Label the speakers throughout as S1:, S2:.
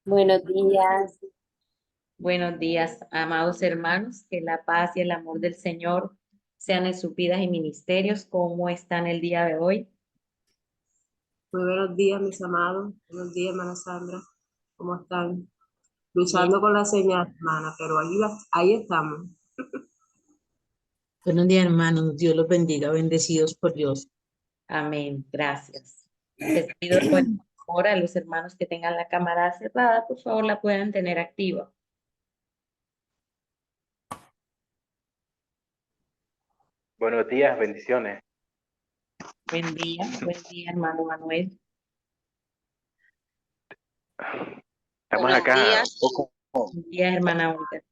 S1: Buenos días.
S2: Buenos días, amados hermanos, que la paz y el amor del Señor sean en sus vidas y ministerios. ¿Cómo están el día de hoy?
S3: Muy buenos días, mis amados. Buenos días, hermana Sandra. ¿Cómo están?
S2: Bien.
S3: Luchando con la señal, hermana, pero ahí estamos.
S4: Buenos días, hermanos. Dios los bendiga. Bendecidos por Dios.
S2: Amén. Gracias. Les pido por favor a los hermanos que tengan la cámara cerrada, por favor la puedan tener activa.
S5: Buenos días, bendiciones.
S2: Buen día, hermano Manuel.
S5: Estamos
S1: Buenos
S5: acá
S1: días.
S5: un poco.
S2: Buen día, hermana Olga.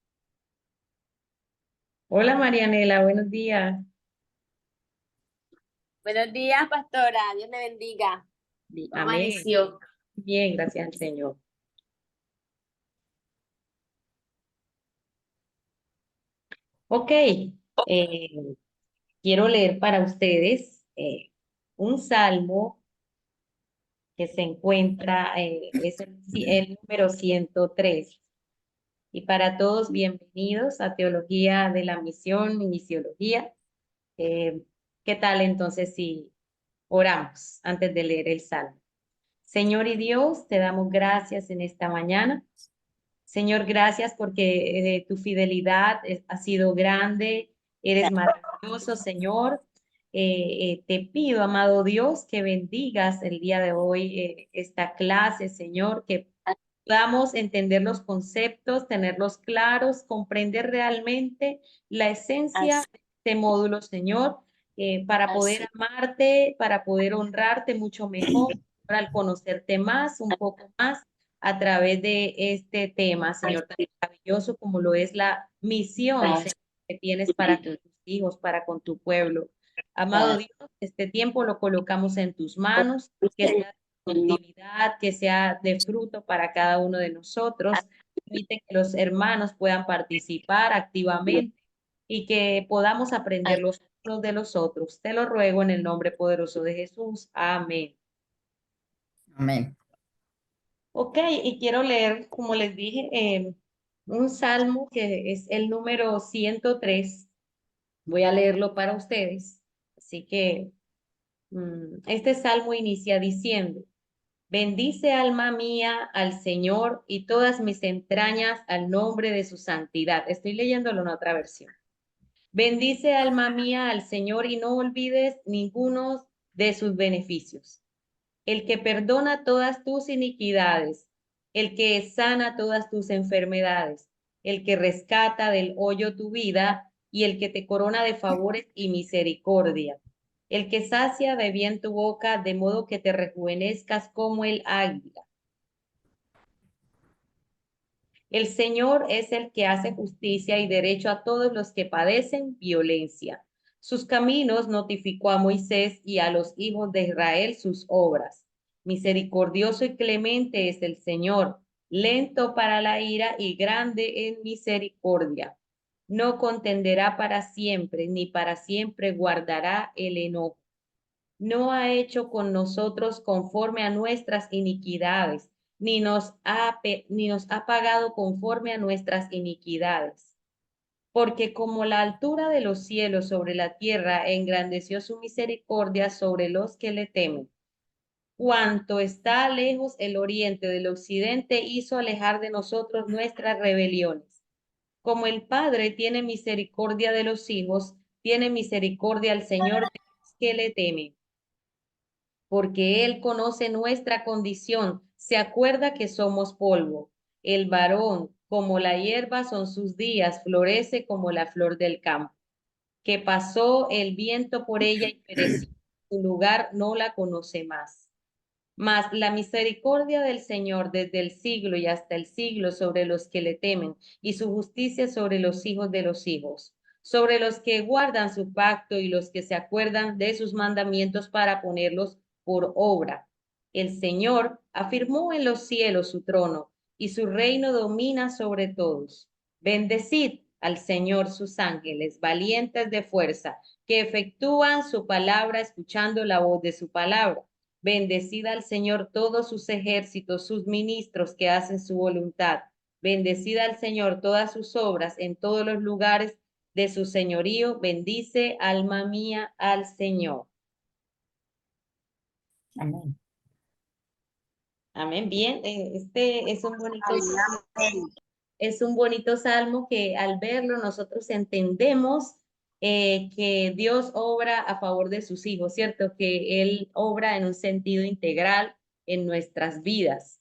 S2: Hola, Marianela, buenos días.
S1: Buenos días, pastora. Dios le bendiga. ¿Cómo
S2: Amén.
S1: amaneció?
S2: Bien, gracias al Señor. Ok, quiero leer para ustedes un salmo que se encuentra, es el número 103. Y para todos, bienvenidos a Teología de la Misión, Misiología. Eh, ¿Qué tal entonces si oramos antes de leer el salmo? Señor y Dios, te damos gracias en esta mañana. Señor, gracias porque tu fidelidad ha sido grande, eres maravilloso, Señor. Te pido, amado Dios, que bendigas el día de hoy esta clase, Señor, que podamos entender los conceptos, tenerlos claros, comprender realmente la esencia
S1: Así,
S2: de este módulo, Señor, para poder
S1: así.
S2: amarte, para poder honrarte mucho mejor, al conocerte más, un poco más a través de este tema, Señor, tan maravilloso como lo es la misión, Señor, que tienes para con tus hijos, para con tu pueblo. Amado Dios, este tiempo lo colocamos en tus manos, que sea de productividad, que sea de fruto para cada uno de nosotros. Permite que los hermanos puedan participar activamente y que podamos aprender los unos de los otros. Te lo ruego en el nombre poderoso de Jesús. Amén.
S4: Amén.
S2: Ok, y quiero leer, como les dije, un salmo que es el número 103. Voy a leerlo para ustedes. Así que este salmo inicia diciendo, bendice alma mía al Señor y todas mis entrañas al nombre de su santidad. Estoy leyéndolo en otra versión. Bendice alma mía al Señor y no olvides ninguno de sus beneficios, el que perdona todas tus iniquidades, el que sana todas tus enfermedades, el que rescata del hoyo tu vida y el que te corona de favores y misericordia, el que sacia de bien tu boca de modo que te rejuvenezcas como el águila. El Señor es el que hace justicia y derecho a todos los que padecen violencia. Sus caminos notificó a Moisés y a los hijos de Israel sus obras. Misericordioso y clemente es el Señor, lento para la ira y grande en misericordia. No contenderá para siempre, ni para siempre guardará el enojo. No ha hecho con nosotros conforme a nuestras iniquidades, ni nos ha pagado conforme a nuestras iniquidades. Porque como la altura de los cielos sobre la tierra engrandeció su misericordia sobre los que le temen, cuanto está lejos el oriente del occidente hizo alejar de nosotros nuestras rebeliones. Como el Padre tiene misericordia de los hijos, tiene misericordia al Señor de los que le temen, porque Él conoce nuestra condición, se acuerda que somos polvo. El varón, como la hierba son sus días, florece como la flor del campo, que pasó el viento por ella y pereció, su lugar no la conoce más. Mas la misericordia del Señor desde el siglo y hasta el siglo sobre los que le temen, y su justicia sobre los hijos de los hijos, sobre los que guardan su pacto y los que se acuerdan de sus mandamientos para ponerlos por obra. El Señor afirmó en los cielos su trono, y su reino domina sobre todos. Bendecid al Señor sus ángeles, valientes de fuerza, que efectúan su palabra escuchando la voz de su palabra. Bendecida al Señor todos sus ejércitos, sus ministros que hacen su voluntad. Bendecida al Señor todas sus obras en todos los lugares de su señorío. Bendice, alma mía, al Señor.
S4: Amén.
S2: Amén. Bien, este es un bonito salmo que al verlo nosotros entendemos que Dios obra a favor de sus hijos, ¿cierto? Que Él obra en un sentido integral en nuestras vidas.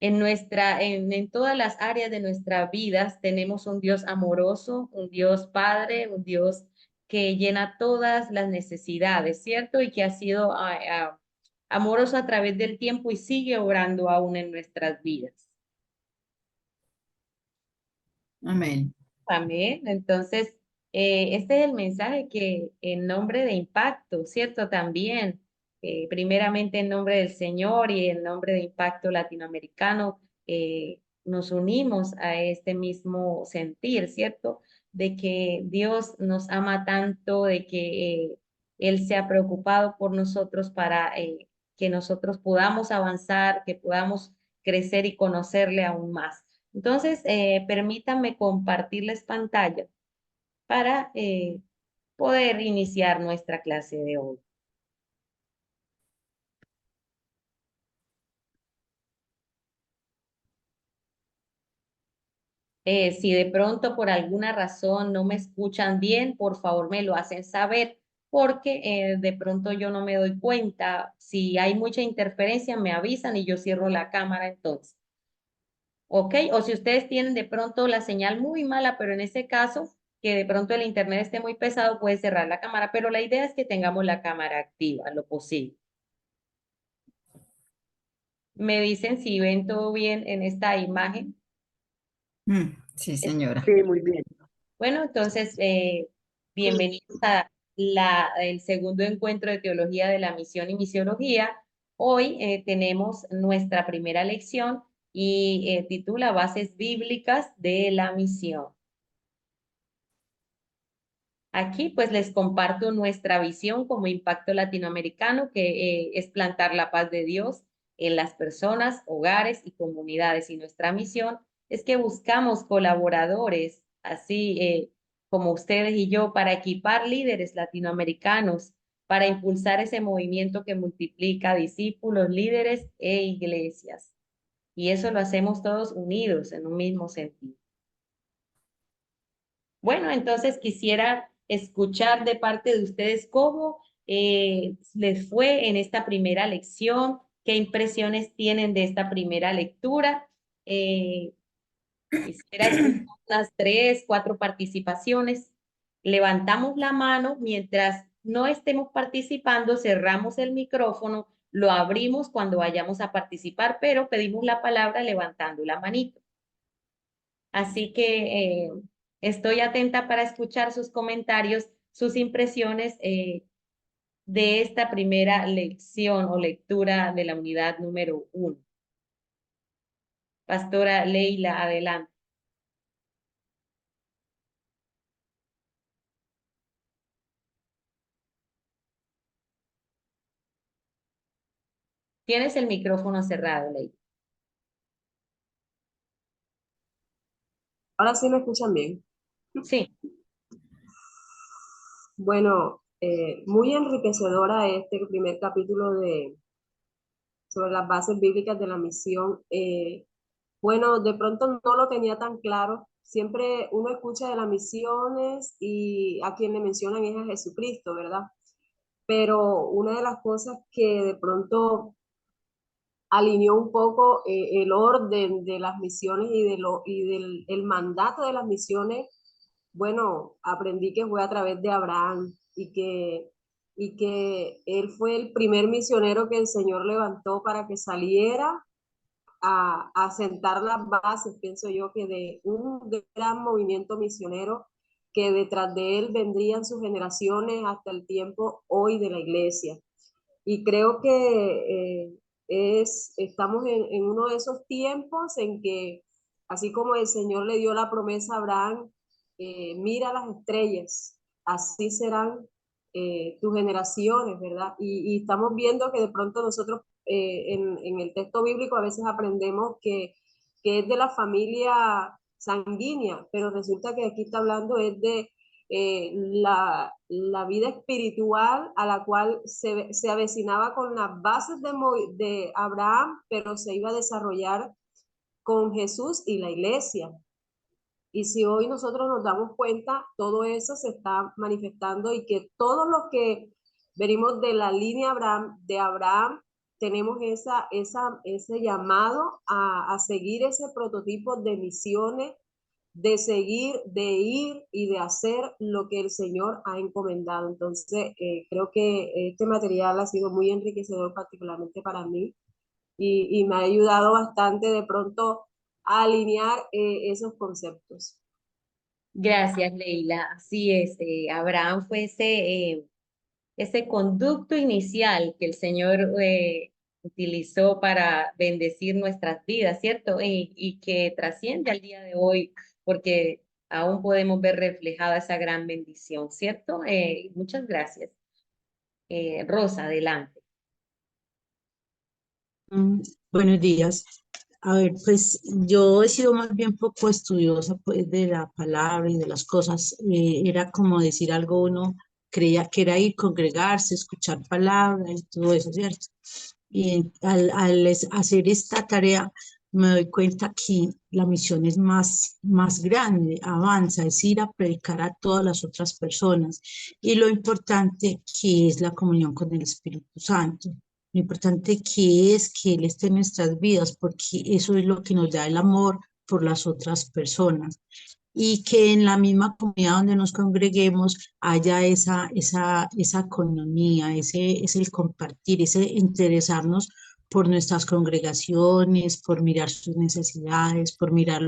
S2: En todas las áreas de nuestras vidas tenemos un Dios amoroso, un Dios Padre, un Dios que llena todas las necesidades, ¿cierto? Y que ha sido amoroso a través del tiempo y sigue obrando aún en nuestras vidas.
S4: Amén.
S2: Amén. Entonces, este es el mensaje que en nombre de Impacto, ¿cierto? También, primeramente en nombre del Señor y en nombre de Impacto Latinoamericano, nos unimos a este mismo sentir, ¿cierto? De que Dios nos ama tanto, de que Él se ha preocupado por nosotros para que nosotros podamos avanzar, que podamos crecer y conocerle aún más. Entonces, permítanme compartirles pantalla para poder iniciar nuestra clase de hoy. Si de pronto por alguna razón no me escuchan bien, por favor me lo hacen saber, porque de pronto yo no me doy cuenta. Si hay mucha interferencia, me avisan y yo cierro la cámara entonces. ¿Ok? O si ustedes tienen de pronto la señal muy mala, pero en ese caso, que de pronto el internet esté muy pesado, puede cerrar la cámara, pero la idea es que tengamos la cámara activa, lo posible. Me dicen si ven todo bien en esta imagen.
S4: Sí, señora.
S1: Sí, muy bien.
S2: Bueno, entonces, bienvenidos a el segundo encuentro de Teología de la Misión y Misiología. Hoy tenemos nuestra primera lección y titula Bases Bíblicas de la Misión. Aquí pues les comparto nuestra visión como Impacto Latinoamericano, que es plantar la paz de Dios en las personas, hogares y comunidades. Y nuestra misión es que buscamos colaboradores, así como ustedes y yo, para equipar líderes latinoamericanos, para impulsar ese movimiento que multiplica discípulos, líderes e iglesias. Y eso lo hacemos todos unidos en un mismo sentido. Bueno, entonces quisiera escuchar de parte de ustedes cómo les fue en esta primera lección, qué impresiones tienen de esta primera lectura. Quisiera escuchar unas 3, 4 participaciones. Levantamos la mano mientras no estemos participando, cerramos el micrófono, lo abrimos cuando vayamos a participar, pero pedimos la palabra levantando la manito. Así que estoy atenta para escuchar sus comentarios, sus impresiones de esta primera lección o lectura de la unidad número 1. Pastora Leila, adelante. Tienes el micrófono cerrado, Leila.
S3: Ahora sí me escuchan bien.
S2: Sí.
S3: Bueno, muy enriquecedora este primer capítulo sobre las bases bíblicas de la misión. Bueno, de pronto no lo tenía tan claro. Siempre uno escucha de las misiones y a quien le mencionan es a Jesucristo, ¿verdad? Pero una de las cosas que de pronto alineó un poco el orden de las misiones y del el mandato de las misiones, bueno, aprendí que fue a través de Abraham y que él fue el primer misionero que el Señor levantó para que saliera a sentar las bases, pienso yo, que de un gran movimiento misionero que detrás de él vendrían sus generaciones hasta el tiempo hoy de la iglesia. Y creo que estamos en uno de esos tiempos en que, así como el Señor le dio la promesa a Abraham, mira las estrellas, así serán tus generaciones, ¿verdad? Y estamos viendo que de pronto nosotros en el texto bíblico a veces aprendemos que es de la familia sanguínea, pero resulta que aquí está hablando es de la vida espiritual a la cual se avecinaba con las bases de Abraham, pero se iba a desarrollar con Jesús y la iglesia. Y si hoy nosotros nos damos cuenta, todo eso se está manifestando y que todos los que venimos de la línea de Abraham tenemos ese llamado a seguir ese prototipo de misiones, de seguir, de ir y de hacer lo que el Señor ha encomendado. Entonces, creo que este material ha sido muy enriquecedor, particularmente para mí, y me ha ayudado bastante de pronto a alinear esos conceptos.
S2: Gracias, Leila. Así es, Abraham fue ese conducto inicial que el Señor utilizó para bendecir nuestras vidas, ¿cierto? Y que trasciende al día de hoy, porque aún podemos ver reflejada esa gran bendición, ¿cierto? Muchas gracias. Rosa, adelante.
S6: Mm, Buenos días. A ver, pues yo he sido más bien poco estudiosa pues de la palabra y de las cosas. Era como decir algo, uno creía que era ir, congregarse, escuchar palabras y todo eso, ¿cierto? Y hacer esta tarea me doy cuenta que la misión es más grande, avanza, es ir a predicar a todas las otras personas. Y lo importante que es la comunión con el Espíritu Santo. Lo importante que es que Él esté en nuestras vidas, porque eso es lo que nos da el amor por las otras personas. Y que en la misma comunidad donde nos congreguemos haya esa economía, ese es el compartir, ese interesarnos por nuestras congregaciones, por mirar sus necesidades, por mirar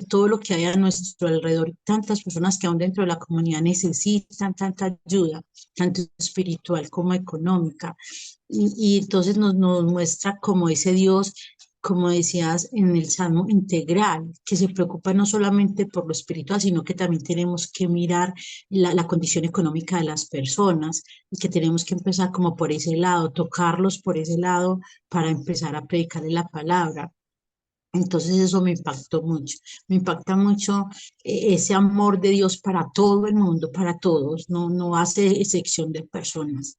S6: todo lo que hay a nuestro alrededor. Tantas personas que aún dentro de la comunidad necesitan tanta ayuda, tanto espiritual como económica. Y entonces nos muestra como ese Dios, como decías en el Salmo, integral, que se preocupa no solamente por lo espiritual, sino que también tenemos que mirar la condición económica de las personas y que tenemos que empezar como por ese lado, tocarlos por ese lado para empezar a predicarle la palabra. Entonces eso me impacta mucho ese amor de Dios para todo el mundo, para todos, no hace excepción de personas.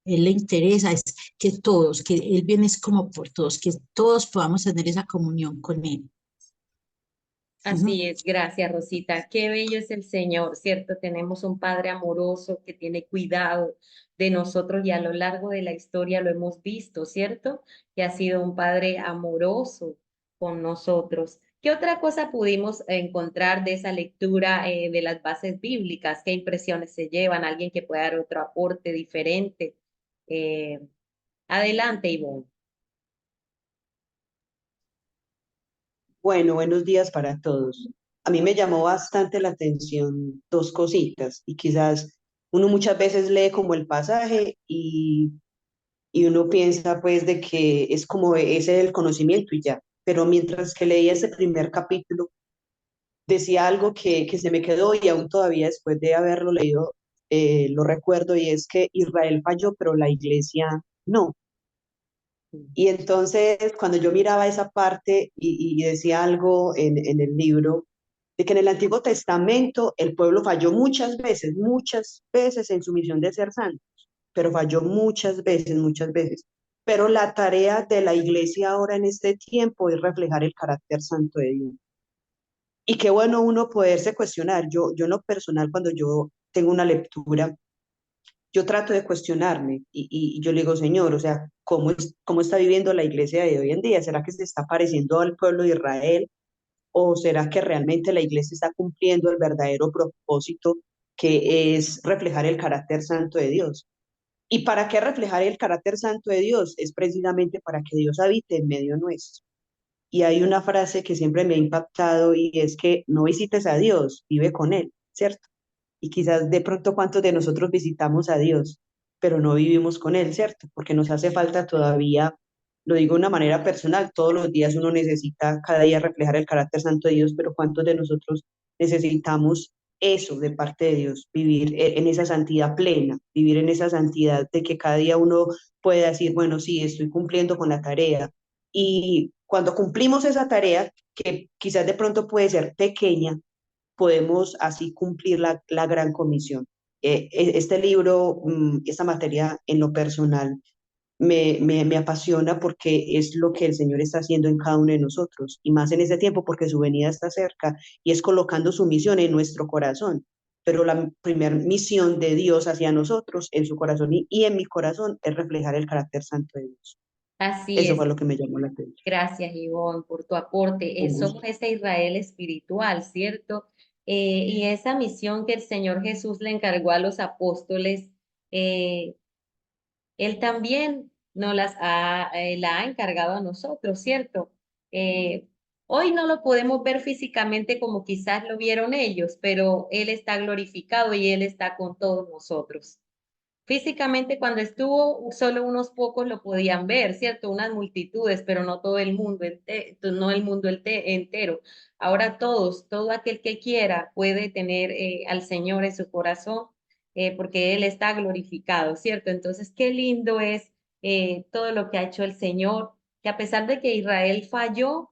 S6: Él le interesa es que todos, que Él viene es como por todos, que todos podamos tener esa comunión con Él.
S2: Así es, gracias, Rosita. Qué bello es el Señor, ¿cierto? Tenemos un Padre amoroso que tiene cuidado de nosotros y a lo largo de la historia lo hemos visto, ¿cierto? Que ha sido un Padre amoroso con nosotros. ¿Qué otra cosa pudimos encontrar de esa lectura de las bases bíblicas? ¿Qué impresiones se llevan? ¿Alguien que pueda dar otro aporte diferente? Eh, Adelante, Ivonne.
S7: Bueno, buenos días para todos. A mí me llamó bastante la atención dos cositas y quizás uno muchas veces lee como el pasaje y uno piensa pues de que es como ese el conocimiento y ya, pero mientras que leía ese primer capítulo decía algo que se me quedó y aún todavía después de haberlo leído lo recuerdo y es que Israel falló, pero la iglesia no. Y entonces, cuando yo miraba esa parte y decía algo en el libro, de que en el Antiguo Testamento el pueblo falló muchas veces en su misión de ser santos, pero falló muchas veces. Pero la tarea de la iglesia ahora en este tiempo es reflejar el carácter santo de Dios. Y qué bueno uno poderse cuestionar. Yo en lo personal, cuando yo tengo una lectura, yo trato de cuestionarme y yo le digo, Señor, o sea, ¿cómo está viviendo la iglesia de hoy en día? ¿Será que se está pareciendo al pueblo de Israel? ¿O será que realmente la iglesia está cumpliendo el verdadero propósito que es reflejar el carácter santo de Dios? ¿Y para qué reflejar el carácter santo de Dios? Es precisamente para que Dios habite en medio nuestro. Y hay una frase que siempre me ha impactado y es que no visites a Dios, vive con Él, ¿cierto? Y quizás de pronto cuántos de nosotros visitamos a Dios, pero no vivimos con Él, ¿cierto? Porque nos hace falta todavía, lo digo de una manera personal, todos los días uno necesita cada día reflejar el carácter santo de Dios, pero cuántos de nosotros necesitamos eso de parte de Dios, vivir en esa santidad plena, vivir en esa santidad de que cada día uno pueda decir, bueno, sí, estoy cumpliendo con la tarea. Y cuando cumplimos esa tarea, que quizás de pronto puede ser pequeña, podemos así cumplir la gran comisión. Este libro, esta materia en lo personal, me apasiona porque es lo que el Señor está haciendo en cada uno de nosotros, y más en ese tiempo porque su venida está cerca y es colocando su misión en nuestro corazón. Pero la primera misión de Dios hacia nosotros, en su corazón y en mi corazón, es reflejar el carácter santo de Dios.
S2: Así
S7: Eso
S2: es.
S7: fue lo que me llamó la atención.
S2: Gracias, Ivonne, por tu aporte.
S7: Un
S2: Somos
S7: gusto.
S2: ese Israel espiritual, ¿cierto? Y esa misión que el Señor Jesús le encargó a los apóstoles, eh, Él también la ha encargado a nosotros, ¿cierto? Eh, Hoy no lo podemos ver físicamente como quizás lo vieron ellos, pero Él está glorificado y Él está con todos nosotros. Físicamente, cuando estuvo, solo unos pocos lo podían ver, ¿cierto? Unas multitudes, pero no todo el mundo, no el mundo entero. Ahora todos, todo aquel que quiera puede tener al Señor en su corazón, porque Él está glorificado, ¿cierto? Entonces, qué lindo es todo lo que ha hecho el Señor, que a pesar de que Israel falló,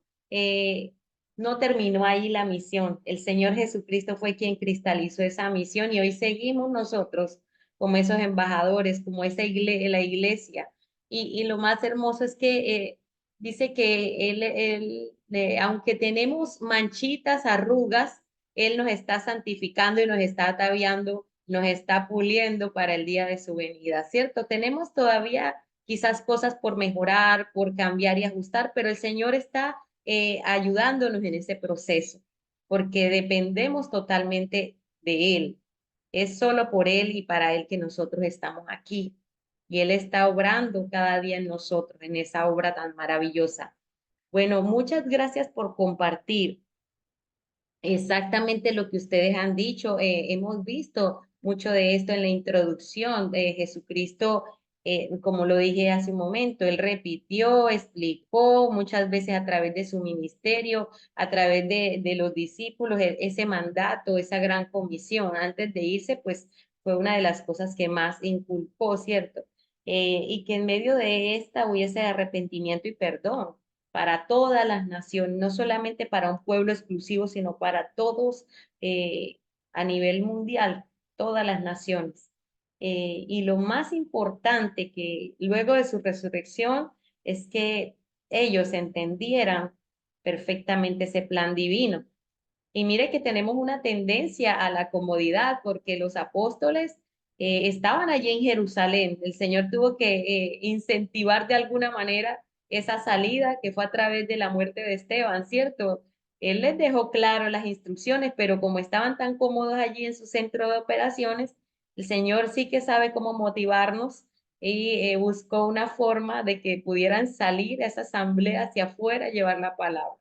S2: no terminó ahí la misión. El Señor Jesucristo fue quien cristalizó esa misión y hoy seguimos nosotros como esos embajadores, como la iglesia. Y lo más hermoso es que dice que aunque tenemos manchitas, arrugas, Él nos está santificando y nos está ataviando, nos está puliendo para el día de su venida, ¿cierto? Tenemos todavía quizás cosas por mejorar, por cambiar y ajustar, pero el Señor está ayudándonos en ese proceso, porque dependemos totalmente de Él. Es solo por Él y para Él que nosotros estamos aquí. Y Él está obrando cada día en nosotros, en esa obra tan maravillosa. Bueno, muchas gracias por compartir exactamente lo que ustedes han dicho. Hemos visto mucho de esto en la introducción de Jesucristo, como lo dije hace un momento, él repitió, explicó muchas veces a través de su ministerio, a través de los discípulos, ese mandato, esa gran comisión. Antes de irse, pues fue una de las cosas que más inculcó, ¿cierto? Y que en medio de esta hubiese arrepentimiento y perdón para todas las naciones, no solamente para un pueblo exclusivo, sino para todos a nivel mundial, todas las naciones. Y lo más importante que luego de su resurrección es que ellos entendieran perfectamente ese plan divino. Y mire que tenemos una tendencia a la comodidad porque los apóstoles estaban allí en Jerusalén. El Señor tuvo que incentivar de alguna manera esa salida que fue a través de la muerte de Esteban, ¿cierto? Él les dejó claro las instrucciones, pero como estaban tan cómodos allí en su centro de operaciones, el Señor sí que sabe cómo motivarnos y buscó una forma de que pudieran salir a esa asamblea hacia afuera y llevar la palabra.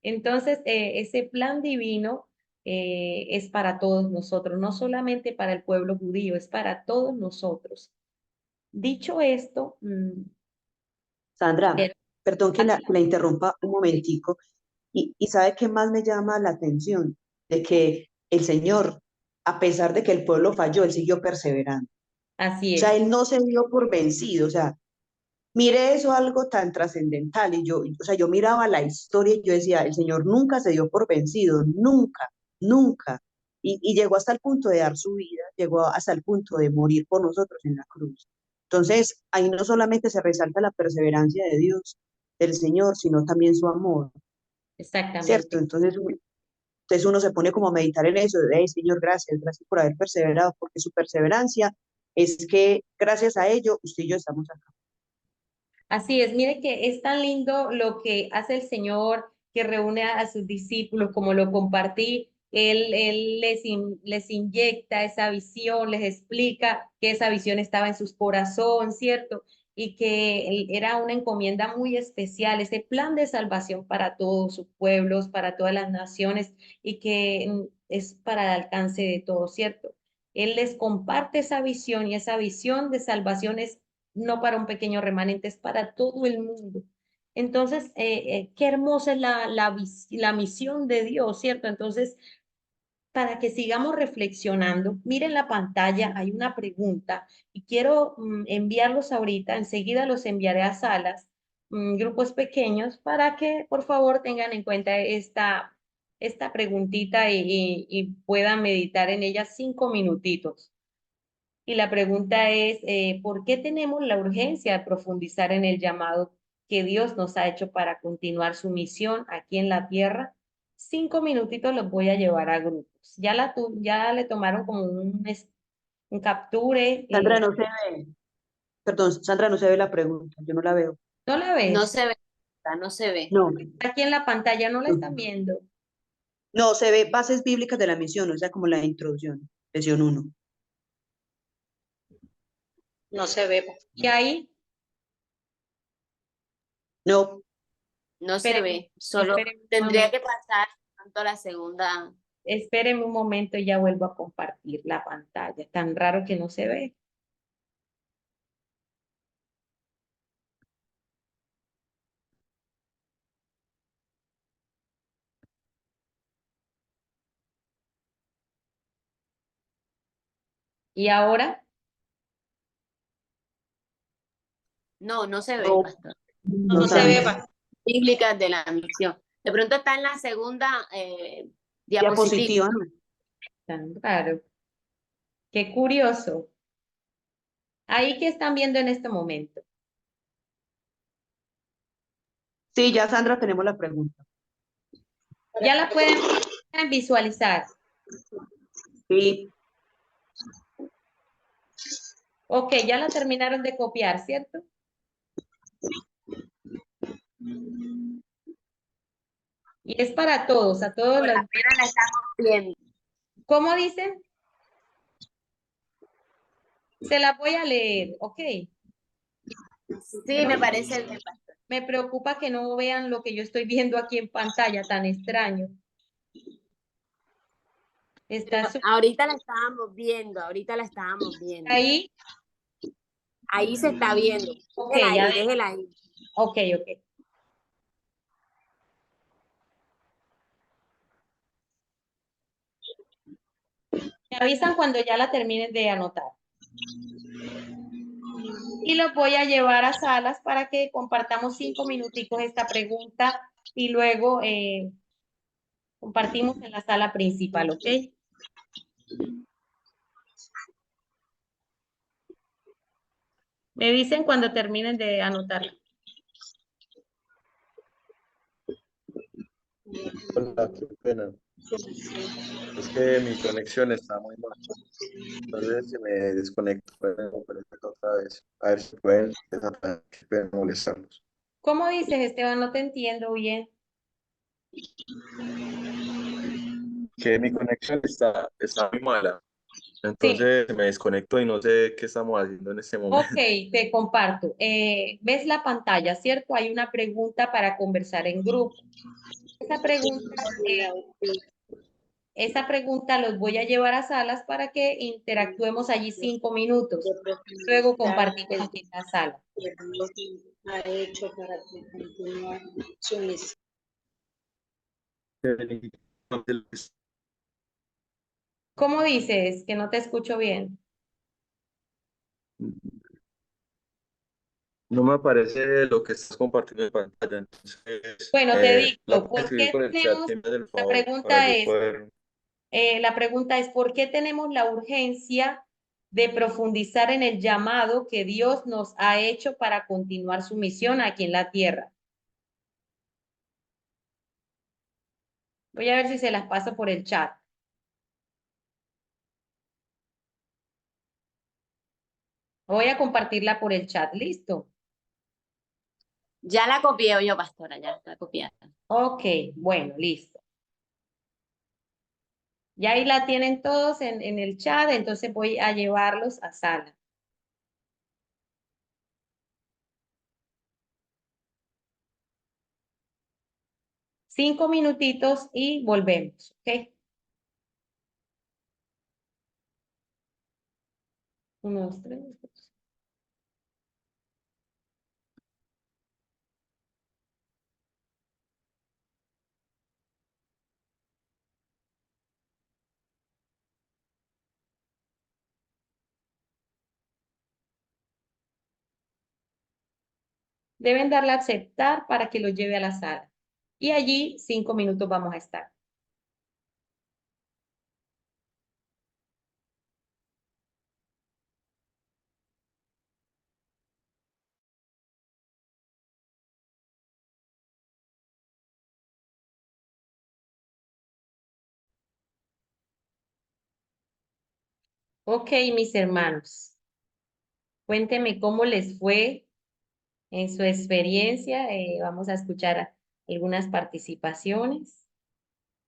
S2: Entonces, ese plan divino es para todos nosotros, no solamente para el pueblo judío, es para todos nosotros. Dicho esto,
S7: Sandra,
S2: pero
S7: perdón que la interrumpa un momentico. Y ¿sabe qué más me llama la atención? De que el Señor, a pesar de que el pueblo falló, Él siguió perseverando.
S2: así
S7: O sea,
S2: es,
S7: Él no se dio por vencido. O sea, mire eso algo tan trascendental. Y yo, o sea, yo miraba la historia y yo decía, el Señor nunca se dio por vencido, nunca, nunca. Y llegó hasta el punto de dar su vida, llegó hasta el punto de morir por nosotros en la cruz. Entonces, ahí no solamente se resalta la perseverancia de Dios, del Señor, sino también su amor, ¿cierto?
S2: exactamente.
S7: Entonces uno se pone como a meditar en eso, de, hey, Señor, gracias, gracias por haber perseverado, porque su perseverancia es que gracias a ello usted y yo estamos acá.
S2: Así es, mire que es tan lindo lo que hace el Señor, que reúne a sus discípulos, como lo compartí, Él les inyecta esa visión, les explica que esa visión estaba en sus corazones, ¿cierto? Y que era una encomienda muy especial, ese plan de salvación para todos sus pueblos, para todas las naciones, y que es para el alcance de todos, ¿cierto? Él les comparte esa visión y esa visión de salvación es no para un pequeño remanente, es para todo el mundo. Entonces, qué hermosa es la misión de Dios, ¿cierto? Entonces, para que sigamos reflexionando. Miren la pantalla, hay una pregunta y quiero enviarlos ahorita, enseguida los enviaré a salas, grupos pequeños, para que por favor tengan en cuenta esta preguntita y puedan meditar en ella 5 minutitos. Y la pregunta es, ¿por qué tenemos la urgencia de profundizar en el llamado que Dios nos ha hecho para continuar su misión aquí en la tierra? 5 minutitos los voy a llevar a grupos. Ya le tomaron como un capture.
S7: Sandra, no se ve. Perdón, Sandra, no se ve la pregunta. Yo no la veo.
S2: ¿No la
S1: No
S2: ves?
S1: se ve, no se ve.
S7: No,
S2: Aquí en la pantalla no la están viendo.
S7: no, se ve bases bíblicas de la misión, o sea, como la introducción, sesión 1.
S1: No se ve.
S2: Y ahí,
S7: No,
S1: No se
S2: espérenme,
S1: ve. Solo
S2: espérenme un
S1: tendría
S2: momento,
S1: que pasar tanto a la segunda.
S2: espérenme un momento y ya vuelvo a compartir la pantalla. Es tan raro que no se ve. Y ahora,
S1: No, no se ve,
S7: no,
S1: pastor.
S2: no,
S7: no,
S2: no se ve.
S7: Sandra.
S1: Bíblicas de la misión. De pronto está en la segunda diapositiva.
S7: Diapositiva, no.
S2: Tan raro. Qué curioso. Ahí que están viendo en este momento.
S7: Sí, ya Sandra tenemos la pregunta.
S2: Ya la pueden visualizar.
S7: Sí,
S2: Ok, ya la terminaron de copiar, ¿cierto? Y es para todos, a todos los.
S1: Apenas la estamos viendo.
S2: ¿Cómo dicen? Se la voy a leer, ok.
S1: Sí, me parece bien, pastor.
S2: Me preocupa que no vean lo que yo estoy viendo aquí en pantalla, tan extraño. Está
S1: Ahorita la estábamos viendo, ahorita la estábamos viendo.
S2: ahí.
S1: Ahí se está viendo.
S2: Ok,
S1: Déjela
S2: ya
S1: ahí, déjela ahí.
S2: ok, ok. Me avisan cuando ya la terminen de anotar. Y los voy a llevar a salas para que compartamos 5 minuticos esta pregunta y luego compartimos en la sala principal, ¿ok? Me dicen cuando terminen de anotarla.
S8: Hola, qué pena. Es que mi conexión está muy mal. Entonces, si me desconecto, pueden conectar otra vez. A ver si pueden, qué pena molestarlos.
S2: ¿Cómo dices, Esteban? No te entiendo bien.
S8: Que mi conexión está muy mala.
S2: Sí,
S8: Entonces, me desconecto y no sé qué estamos haciendo en este momento.
S2: ok, te comparto. ¿Ves la pantalla, cierto? Hay una pregunta para conversar en grupo. Esa pregunta los voy a llevar a salas para que interactuemos allí 5 minutos. Luego compartimos aquí en la sala.
S9: Ha hecho para que continúe su misión.
S2: ¿Cómo dices? Que no te escucho bien.
S8: No me aparece lo que estás compartiendo en pantalla. Entonces,
S2: Bueno, te
S8: ¿me
S2: digo,
S8: puedes
S2: ¿por
S8: escribir
S2: qué
S8: por el chat?
S2: tenemos,
S8: Si me hace el
S2: la
S8: favor para
S2: pregunta
S8: yo
S2: es,
S8: poder.
S2: ¿por qué tenemos la urgencia de profundizar en el llamado que Dios nos ha hecho para continuar su misión aquí en la tierra? Voy a ver si se las paso por el chat. Voy a compartirla por el chat, ¿listo?
S1: Ya la copié yo, pastora, ya está copiada.
S2: Ok, bueno, listo. Ya ahí la tienen todos en el chat, entonces voy a llevarlos a sala. 5 minutitos y volvemos, ¿ok? 1, 2, 3. Deben darle a aceptar para que lo lleve a la sala. Y allí 5 minutos vamos a estar. Ok, mis hermanos, cuéntenme cómo les fue en su experiencia. Vamos a escuchar algunas participaciones,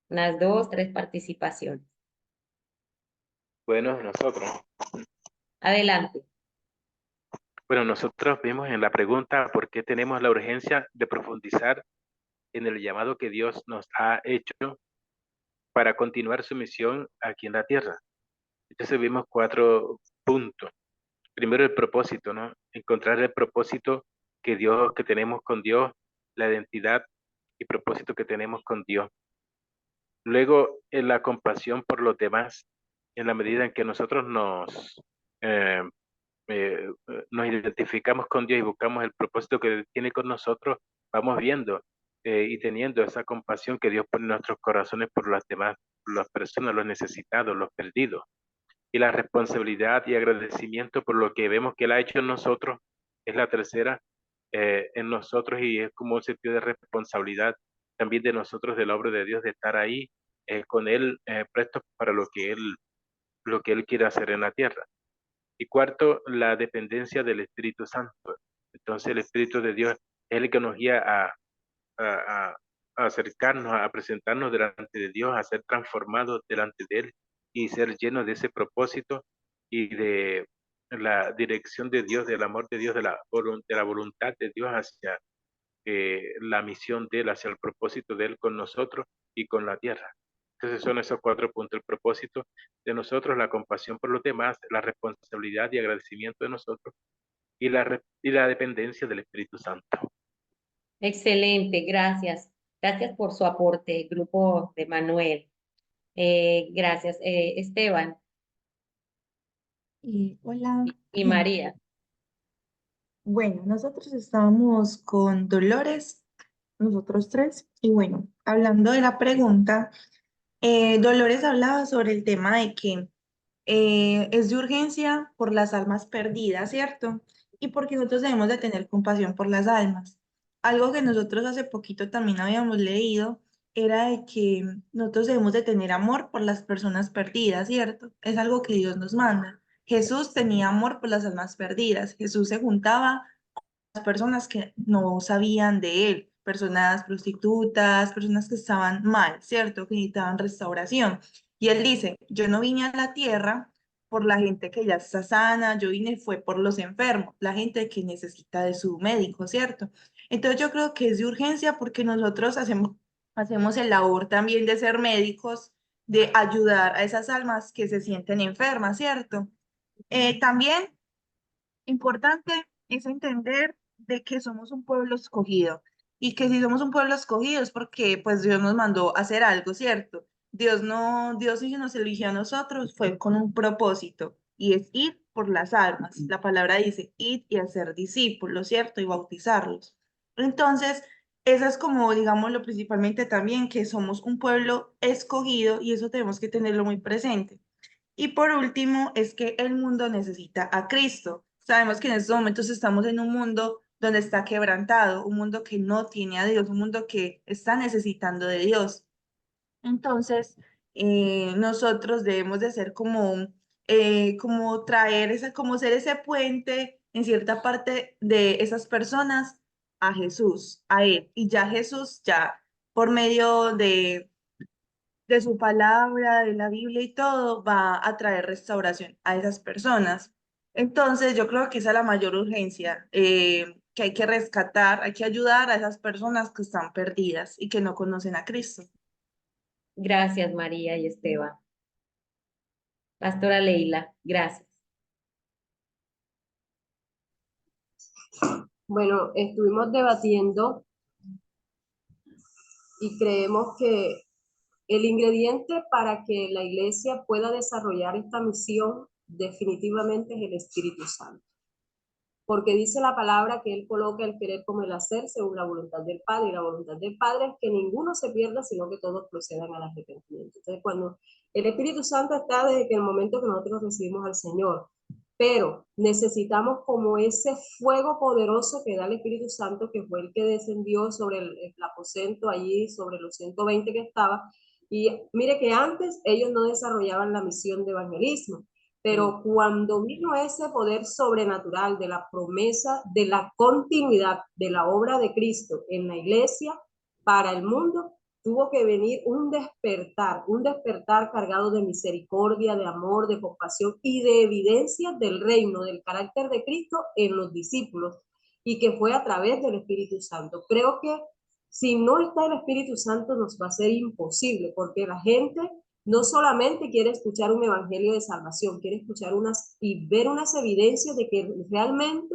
S2: unas 2, 3 participaciones.
S5: Bueno,
S2: Adelante.
S5: nosotros vimos en la pregunta por qué tenemos la urgencia de profundizar en el llamado que Dios nos ha hecho para continuar su misión aquí en la tierra. Entonces vimos 4 puntos. Primero, el propósito, ¿no? Encontrar el propósito que tenemos con Dios, la identidad y propósito que tenemos con Dios. Luego, en la compasión por los demás, en la medida en que nosotros eh, nos identificamos con Dios y buscamos el propósito que Él tiene con nosotros, vamos viendo y teniendo esa compasión que Dios pone en nuestros corazones por las demás, por las personas, los necesitados, los perdidos. Y la responsabilidad y agradecimiento por lo que vemos que Él ha hecho en nosotros es la tercera, en nosotros, y es como un sentido de responsabilidad también de nosotros, de la obra de Dios, de estar ahí con Él, prestos para lo que Él quiere hacer en la tierra. Y cuarto, la dependencia del Espíritu Santo. Entonces el Espíritu de Dios es el que nos guía a acercarnos, a presentarnos delante de Dios, a ser transformados delante de Él y ser llenos de ese propósito y de la dirección de Dios, del amor de Dios, de la voluntad de Dios hacia la misión de Él, hacia el propósito de Él con nosotros y con la tierra. Entonces son esos 4 puntos: el propósito de nosotros, la compasión por los demás, la responsabilidad y agradecimiento de nosotros y la dependencia del Espíritu Santo.
S2: Excelente, gracias. Gracias por su aporte, grupo de Manuel. Gracias. Esteban
S10: Hola.
S2: y María.
S10: Bueno, nosotros estábamos con Dolores, nosotros tres, y bueno, hablando de la pregunta, Dolores hablaba sobre el tema de que es de urgencia por las almas perdidas, ¿cierto? Y porque nosotros debemos de tener compasión por las almas. Algo que nosotros hace poquito también habíamos leído era de que nosotros debemos de tener amor por las personas perdidas, ¿cierto? Es algo que Dios nos manda. Jesús tenía amor por las almas perdidas. Jesús se juntaba las personas que no sabían de él, personas prostitutas, personas que estaban mal, ¿cierto? Que necesitaban restauración. Y él dice, yo no vine a la tierra por la gente que ya está sana, yo vine fue por los enfermos, la gente que necesita de su médico, ¿cierto? Entonces yo creo que es de urgencia porque nosotros hacemos el labor también de ser médicos, de ayudar a esas almas que se sienten enfermas, ¿cierto? También importante es entender de que somos un pueblo escogido y que si somos un pueblo escogido es porque pues Dios nos mandó a hacer algo, ¿cierto? Dios sí nos eligió a nosotros, fue con un propósito y es ir por las almas. La palabra dice ir y hacer discípulos, ¿cierto? Y bautizarlos. Entonces, esa es como, digámoslo principalmente también, que somos un pueblo escogido y eso tenemos que tenerlo muy presente. Y por último, es que el mundo necesita a Cristo. Sabemos que en estos momentos estamos en un mundo donde está quebrantado, un mundo que no tiene a Dios, un mundo que está necesitando de Dios. Entonces, nosotros debemos de ser como traer esa, como ser ese puente en cierta parte de esas personas a Jesús, a Él. Y ya Jesús, ya por medio de su palabra, de la Biblia y todo, va a traer restauración a esas personas. Entonces, yo creo que esa es la mayor urgencia, que hay que rescatar, hay que ayudar a esas personas que están perdidas y que no conocen a Cristo.
S2: Gracias, María y Esteban. Pastora Leila, gracias.
S3: Bueno, estuvimos debatiendo y creemos que el ingrediente para que la iglesia pueda desarrollar esta misión definitivamente es el Espíritu Santo. porque dice la palabra que Él coloca el querer como el hacer según la voluntad del Padre, y la voluntad del Padre es que ninguno se pierda, sino que todos procedan al arrepentimiento. Entonces, cuando el Espíritu Santo está desde que el momento que nosotros recibimos al Señor, pero necesitamos como ese fuego poderoso que da el Espíritu Santo, que fue el que descendió sobre el aposento allí, sobre los 120 que estaba, y mire que antes ellos no desarrollaban la misión de evangelismo, pero cuando vino ese poder sobrenatural de la promesa, de la continuidad de la obra de Cristo en la iglesia para el mundo, tuvo que venir un despertar cargado de misericordia, de amor, de compasión y de evidencias del reino, del carácter de Cristo en los discípulos, y que fue a través del Espíritu Santo. Creo que si no está el Espíritu Santo nos va a ser imposible, porque la gente no solamente quiere escuchar un evangelio de salvación, quiere escuchar y ver unas evidencias de que realmente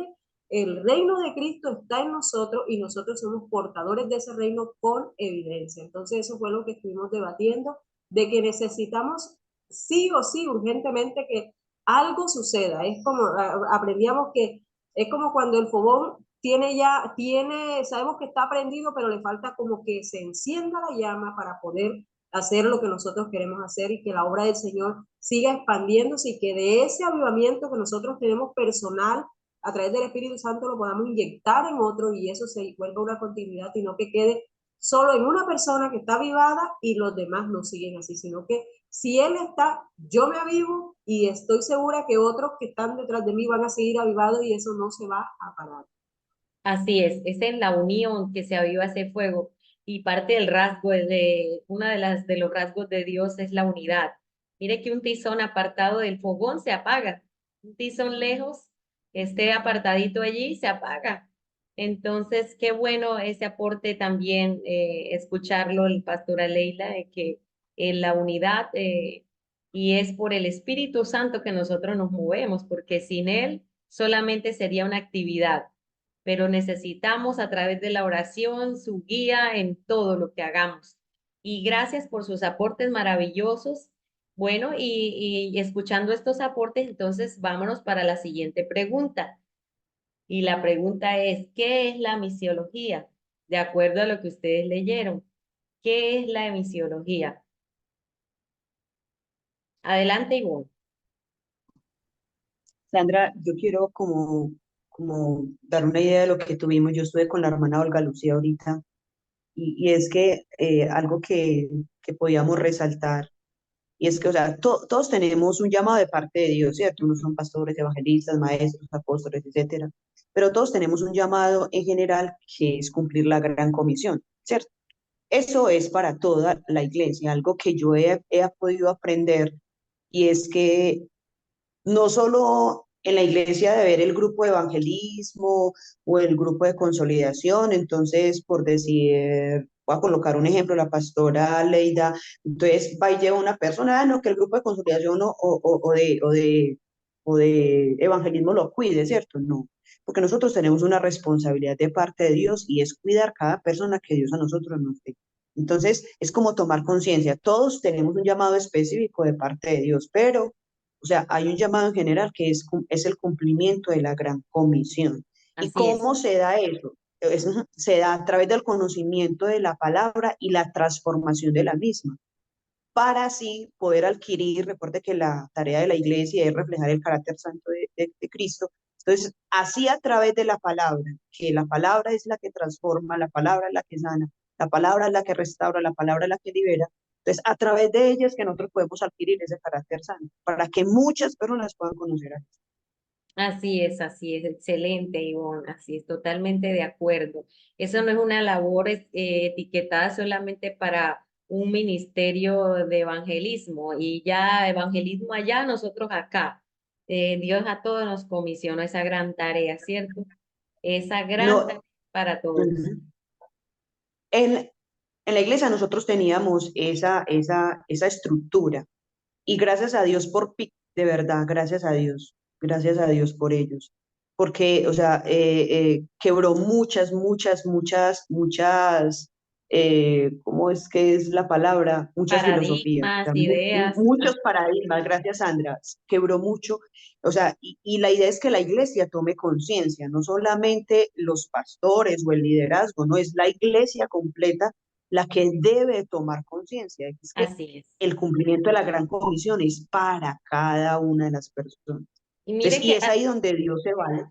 S3: el reino de Cristo está en nosotros y nosotros somos portadores de ese reino con evidencia. Entonces eso fue lo que estuvimos debatiendo, de que necesitamos sí o sí urgentemente que algo suceda. Es como, aprendíamos que es como cuando el fogón sabemos que está prendido, pero le falta como que se encienda la llama para poder hacer lo que nosotros queremos hacer y que la obra del Señor siga expandiéndose y que de ese avivamiento que nosotros tenemos personal a través del Espíritu Santo lo podamos inyectar en otro y eso se vuelva una continuidad y no que quede solo en una persona que está avivada y los demás no siguen así, sino que si Él está, yo me avivo y estoy segura que otros que están detrás de mí van a seguir avivados y eso no se va a parar.
S2: Así es en la unión que se aviva ese fuego y parte del rasgo de los rasgos de Dios es la unidad. Mire que un tizón apartado del fogón se apaga, un tizón lejos que esté apartadito allí se apaga. Entonces, qué bueno ese aporte también, escucharlo el pastor Leila, de que en la unidad y es por el Espíritu Santo que nosotros nos movemos, porque sin él solamente sería una actividad, pero necesitamos a través de la oración su guía en todo lo que hagamos. Y gracias por sus aportes maravillosos. Bueno, y escuchando estos aportes, entonces vámonos para la siguiente pregunta. Y la pregunta es, ¿qué es la misiología? De acuerdo a lo que ustedes leyeron, ¿qué es la misiología? Adelante, Ivonne.
S7: Sandra, yo quiero como dar una idea de lo que tuvimos. Yo estuve con la hermana Olga Lucía ahorita y es que algo que podíamos resaltar, y es que, o sea, todos tenemos un llamado de parte de Dios, ¿cierto? Unos son pastores, evangelistas, maestros, apóstoles, etcétera, pero todos tenemos un llamado en general que es cumplir la gran comisión, ¿cierto? Eso es para toda la iglesia, algo que yo he podido aprender, y es que no solo en la iglesia de ver el grupo de evangelismo o el grupo de consolidación, entonces, por decir, voy a colocar un ejemplo, la pastora Leida, entonces va y lleva una persona, no, que el grupo de consolidación o de evangelismo lo cuide, ¿cierto? No, porque nosotros tenemos una responsabilidad de parte de Dios y es cuidar cada persona que Dios a nosotros nos dé. Entonces, es como tomar conciencia, todos tenemos un llamado específico de parte de Dios, pero o sea, hay un llamado en general que es el cumplimiento de la gran comisión. ¿Y
S2: Así es.
S7: cómo se da eso? Se da a través del conocimiento de la palabra y la transformación de la misma, para así poder adquirir, recuerde que la tarea de la iglesia es reflejar el carácter santo de Cristo. Entonces, así a través de la palabra, que la palabra es la que transforma, la palabra es la que sana, la palabra es la que restaura, la palabra es la que libera. Entonces, a través de ellas que nosotros podemos adquirir ese carácter santo, para que muchas personas puedan conocer a Jesús.
S2: Así es, excelente, Ivonne, así es, totalmente de acuerdo. Eso no es una labor etiquetada solamente para un ministerio de evangelismo y ya evangelismo allá, nosotros acá. Dios a todos nos comisionó esa gran tarea, ¿cierto? Esa gran tarea
S7: No,
S2: para todos.
S7: en, en la iglesia nosotros teníamos esa estructura y gracias a Dios de verdad, gracias a Dios por ellos, porque, o sea, quebró muchas ¿cómo es que es la palabra? Mucha filosofía, o
S2: Paradigmas,
S7: sea,
S2: ideas.
S7: muchos paradigmas, gracias Sandra, quebró mucho, o sea, y la idea es que la iglesia tome conciencia, no solamente los pastores o el liderazgo, no es la iglesia completa la que debe tomar conciencia, es que
S2: Así es.
S7: el cumplimiento de la gran comisión es para cada una de las personas.
S2: Y
S7: Entonces,
S2: mire
S7: y
S2: que
S7: es ahí donde Dios se vale.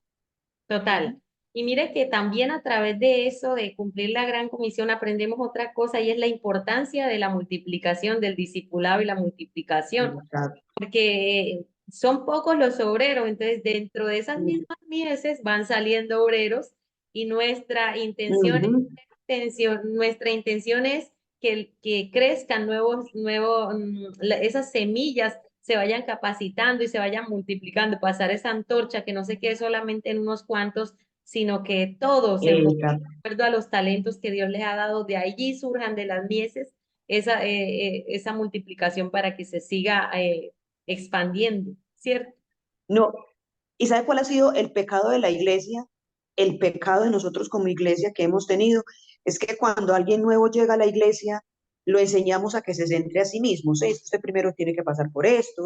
S2: total. Y mire que también a través de eso, de cumplir la gran comisión, aprendemos otra cosa y es la importancia de la multiplicación, del discipulado y la multiplicación, porque son pocos los obreros, entonces dentro de esas mismas mieses van saliendo obreros y nuestra intención es que crezcan esas semillas se vayan capacitando y se vayan multiplicando, pasar esa antorcha que no se quede solamente en unos cuantos, sino que todos se enfoquen de acuerdo a los talentos que Dios les ha dado, de allí surjan de las mieses esa multiplicación para que se siga expandiendo, ¿cierto?
S7: No, ¿y sabe cuál ha sido el pecado de la iglesia? El pecado de nosotros como iglesia que hemos tenido es que cuando alguien nuevo llega a la iglesia, lo enseñamos a que se centre a sí mismo. ¿Sí? Usted primero tiene que pasar por esto,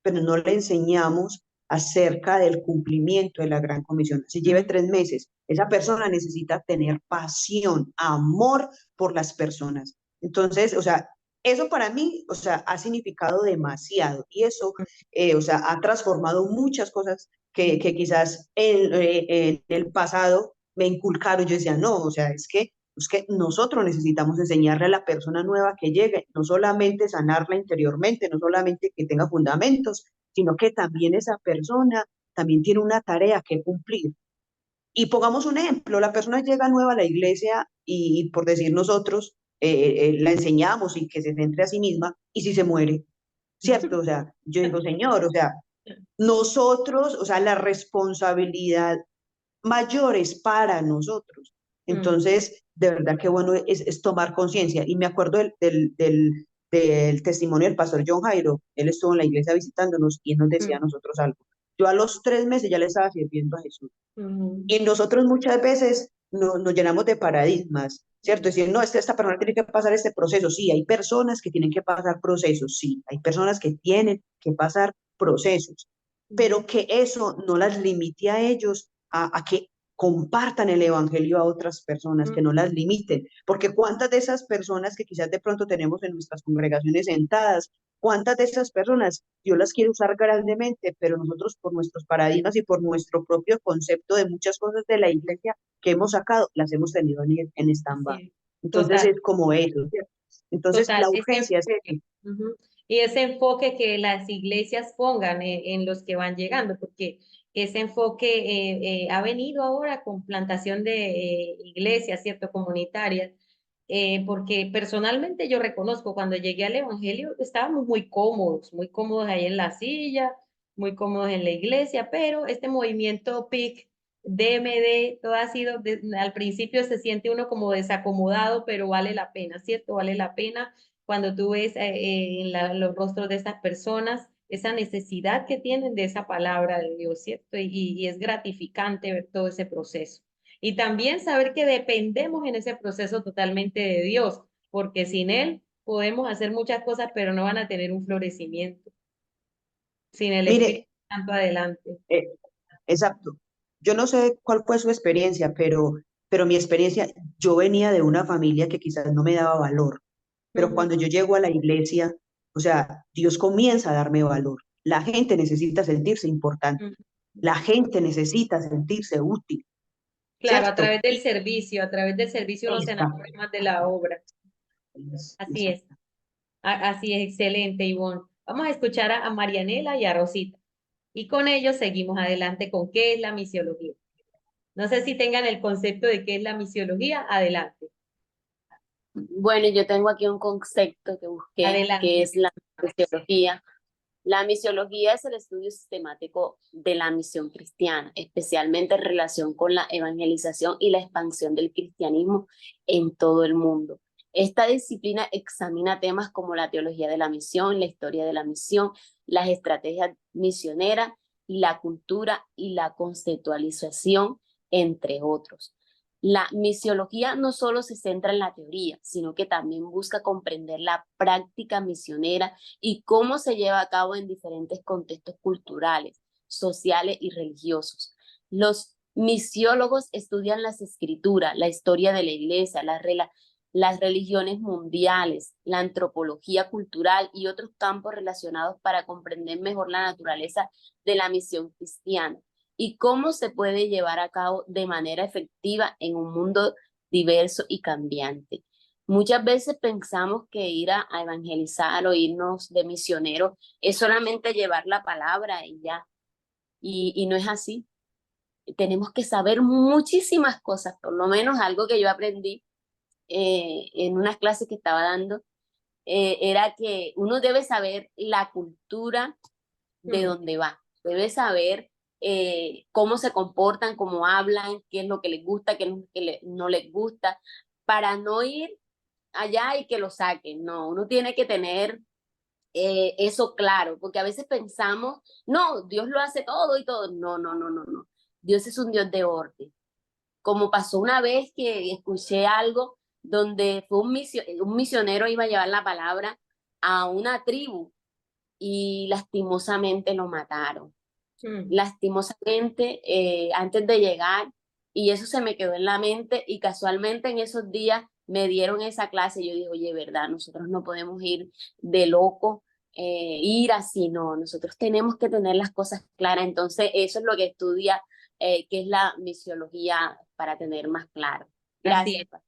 S7: pero no le enseñamos acerca del cumplimiento de la gran comisión. Si lleve 3 meses, esa persona necesita tener pasión, amor por las personas. Entonces, o sea, eso para mí, o sea, ha significado demasiado y eso, o sea, ha transformado muchas cosas que quizás en el pasado me inculcaron. Yo decía, no, o sea, es que nosotros necesitamos enseñarle a la persona nueva que llegue, no solamente sanarla interiormente, no solamente que tenga fundamentos, sino que también esa persona también tiene una tarea que cumplir. Y pongamos un ejemplo, la persona llega nueva a la iglesia y por decir nosotros, la enseñamos y que se centre a sí misma, y si se muere, ¿cierto? O sea, yo digo, Señor, o sea, nosotros, o sea, la responsabilidad mayor es para nosotros. Entonces, de verdad que bueno es tomar conciencia. Y me acuerdo del testimonio del pastor John Jairo. Él estuvo en la iglesia visitándonos y él nos decía a nosotros algo. Yo a los 3 meses ya le estaba sirviendo a Jesús. Y nosotros muchas veces nos llenamos de paradigmas, ¿cierto? Decir, no, esta persona tiene que pasar este proceso. Sí, hay personas que tienen que pasar procesos, sí, hay personas que tienen que pasar procesos, pero que eso no las limite a ellos a que compartan el evangelio a otras personas, que no las limiten, porque cuántas de esas personas que quizás de pronto tenemos en nuestras congregaciones sentadas, cuántas de esas personas Dios las quiere usar grandemente, pero nosotros por nuestros paradigmas y por nuestro propio concepto de muchas cosas de la iglesia que hemos sacado, las hemos tenido en stand-by.
S2: Sí,
S7: Entonces
S2: total,
S7: es como eso, ¿cierto? Entonces
S2: total.
S7: la urgencia es eso.
S2: Y ese enfoque que las iglesias pongan en los que van llegando, porque ese enfoque ha venido ahora con plantación de iglesias, ¿cierto? Comunitarias, porque personalmente yo reconozco, cuando llegué al Evangelio estábamos muy cómodos ahí en la silla, muy cómodos en la iglesia, pero este movimiento PIC, DMD, todo ha sido, al principio se siente uno como desacomodado, pero vale la pena, ¿cierto? Vale la pena cuando tú ves los rostros de estas personas, esa necesidad que tienen de esa palabra de Dios, ¿cierto? Y es gratificante ver todo ese proceso. Y también saber que dependemos en ese proceso totalmente de Dios, porque sin Él podemos hacer muchas cosas, pero no van a tener un florecimiento. Sin el Espíritu
S7: Mire,
S2: Santo adelante.
S7: exacto. Yo no sé cuál fue su experiencia, pero mi experiencia, yo venía de una familia que quizás no me daba valor, pero cuando yo llego a la iglesia, o sea, Dios comienza a darme valor. La gente necesita sentirse importante, la gente necesita sentirse útil,
S2: Claro, a
S7: ¿cierto?
S2: a través del servicio uno se enamora
S7: Exacto.
S2: más de la obra. Así es.
S7: Exacto.
S2: Así es, excelente, Ivonne. Vamos a escuchar a Marianela y a Rosita. Y con ellos seguimos adelante con qué es la misiología. No sé si tengan el concepto de qué es la misiología. Adelante,
S1: Bueno, yo tengo aquí un concepto que busqué, que
S2: adelante.
S1: es la misiología. La misiología es el estudio sistemático de la misión cristiana, especialmente en relación con la evangelización y la expansión del cristianismo en todo el mundo. Esta disciplina examina temas como la teología de la misión, la historia de la misión, las estrategias misioneras y la cultura y la conceptualización, entre otros. La misiología no solo se centra en la teoría, sino que también busca comprender la práctica misionera y cómo se lleva a cabo en diferentes contextos culturales, sociales y religiosos. Los misiólogos estudian las escrituras, la historia de la iglesia, las religiones mundiales, la antropología cultural y otros campos relacionados para comprender mejor la naturaleza de la misión cristiana y cómo se puede llevar a cabo de manera efectiva en un mundo diverso y cambiante. Muchas veces pensamos que ir a evangelizar o irnos de misionero es solamente llevar la palabra y ya, y no es así. Tenemos que saber muchísimas cosas, por lo menos algo que yo aprendí en unas clases que estaba dando, era que uno debe saber la cultura de dónde va, debe saber cómo se comportan, cómo hablan, qué es lo que les gusta, qué es lo que no les gusta, para no ir allá y que lo saquen. No, uno tiene que tener eso claro, porque a veces pensamos, no, Dios lo hace todo y todo. No, no, no, no, no. Dios es un Dios de orden. Como pasó una vez que escuché algo donde fue un misionero iba a llevar la palabra a una tribu y lastimosamente lo mataron. Lastimosamente, antes de llegar, y eso se me quedó en la mente y casualmente en esos días me dieron esa clase y yo dije, oye, verdad, nosotros no podemos ir de loco, ir así, no, nosotros tenemos que tener las cosas claras, entonces eso es lo que estudia, que es la misiología para tener más claro.
S2: Así
S1: Gracias.
S2: es.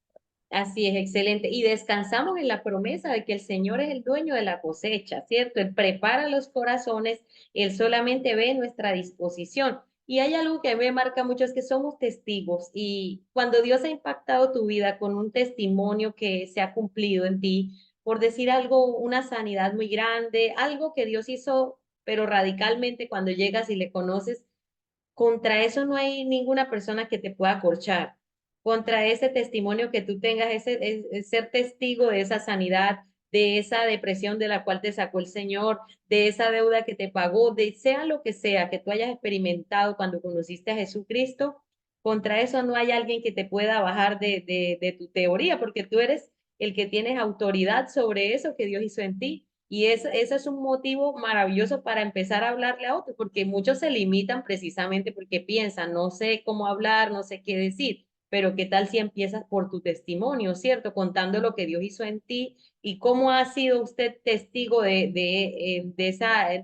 S2: Así es, excelente. Y descansamos en la promesa de que el Señor es el dueño de la cosecha, ¿cierto? Él prepara los corazones, Él solamente ve nuestra disposición. Y hay algo que me marca mucho, es que somos testigos. Y cuando Dios ha impactado tu vida con un testimonio que se ha cumplido en ti, por decir algo, una sanidad muy grande, algo que Dios hizo, pero radicalmente cuando llegas y le conoces, contra eso no hay ninguna persona que te pueda acorchar. Contra ese testimonio que tú tengas, ser testigo de esa sanidad, de esa depresión de la cual te sacó el Señor, de esa deuda que te pagó, de sea lo que sea que tú hayas experimentado cuando conociste a Jesucristo, contra eso no hay alguien que te pueda bajar de tu teoría, porque tú eres el que tienes autoridad sobre eso que Dios hizo en ti. Y eso es un motivo maravilloso para empezar a hablarle a otros, porque muchos se limitan precisamente porque piensan, no sé cómo hablar, no sé qué decir, pero qué tal si empiezas por tu testimonio, ¿cierto? Contando lo que Dios hizo en ti y cómo ha sido usted testigo de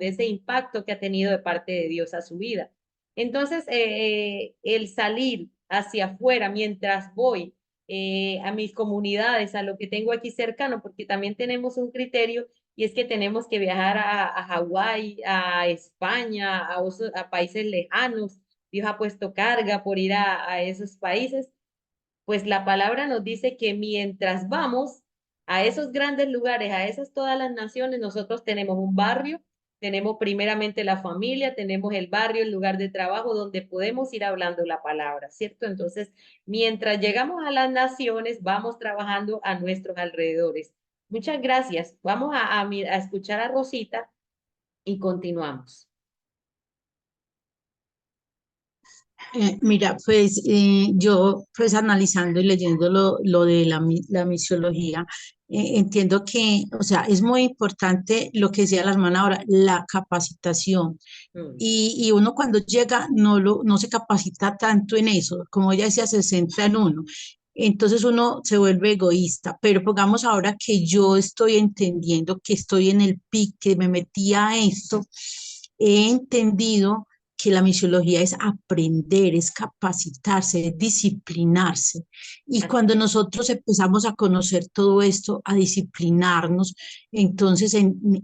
S2: ese impacto que ha tenido de parte de Dios a su vida. Entonces, el salir hacia afuera mientras voy a mis comunidades, a lo que tengo aquí cercano, porque también tenemos un criterio y es que tenemos que viajar a Hawái, a España, a países lejanos. Dios ha puesto carga por ir a esos países. Pues la palabra nos dice que mientras vamos a esos grandes lugares, a esas todas las naciones, nosotros tenemos un barrio, tenemos primeramente la familia, tenemos el barrio, el lugar de trabajo donde podemos ir hablando la palabra, ¿cierto? Entonces, mientras llegamos a las naciones, vamos trabajando a nuestros alrededores. Muchas gracias. Vamos a escuchar a Rosita y continuamos.
S6: Mira, pues yo pues analizando y leyendo lo de la misiología, entiendo que, o sea, es muy importante lo que decía la hermana ahora, la capacitación. Y uno cuando llega no se capacita tanto en eso, como ella decía, se centra en uno. Entonces uno se vuelve egoísta, pero pongamos ahora que yo estoy entendiendo que estoy en el pic, que me metí a esto, he entendido que la misiología es aprender, es capacitarse, es disciplinarse. Y cuando nosotros empezamos a conocer todo esto, a disciplinarnos, entonces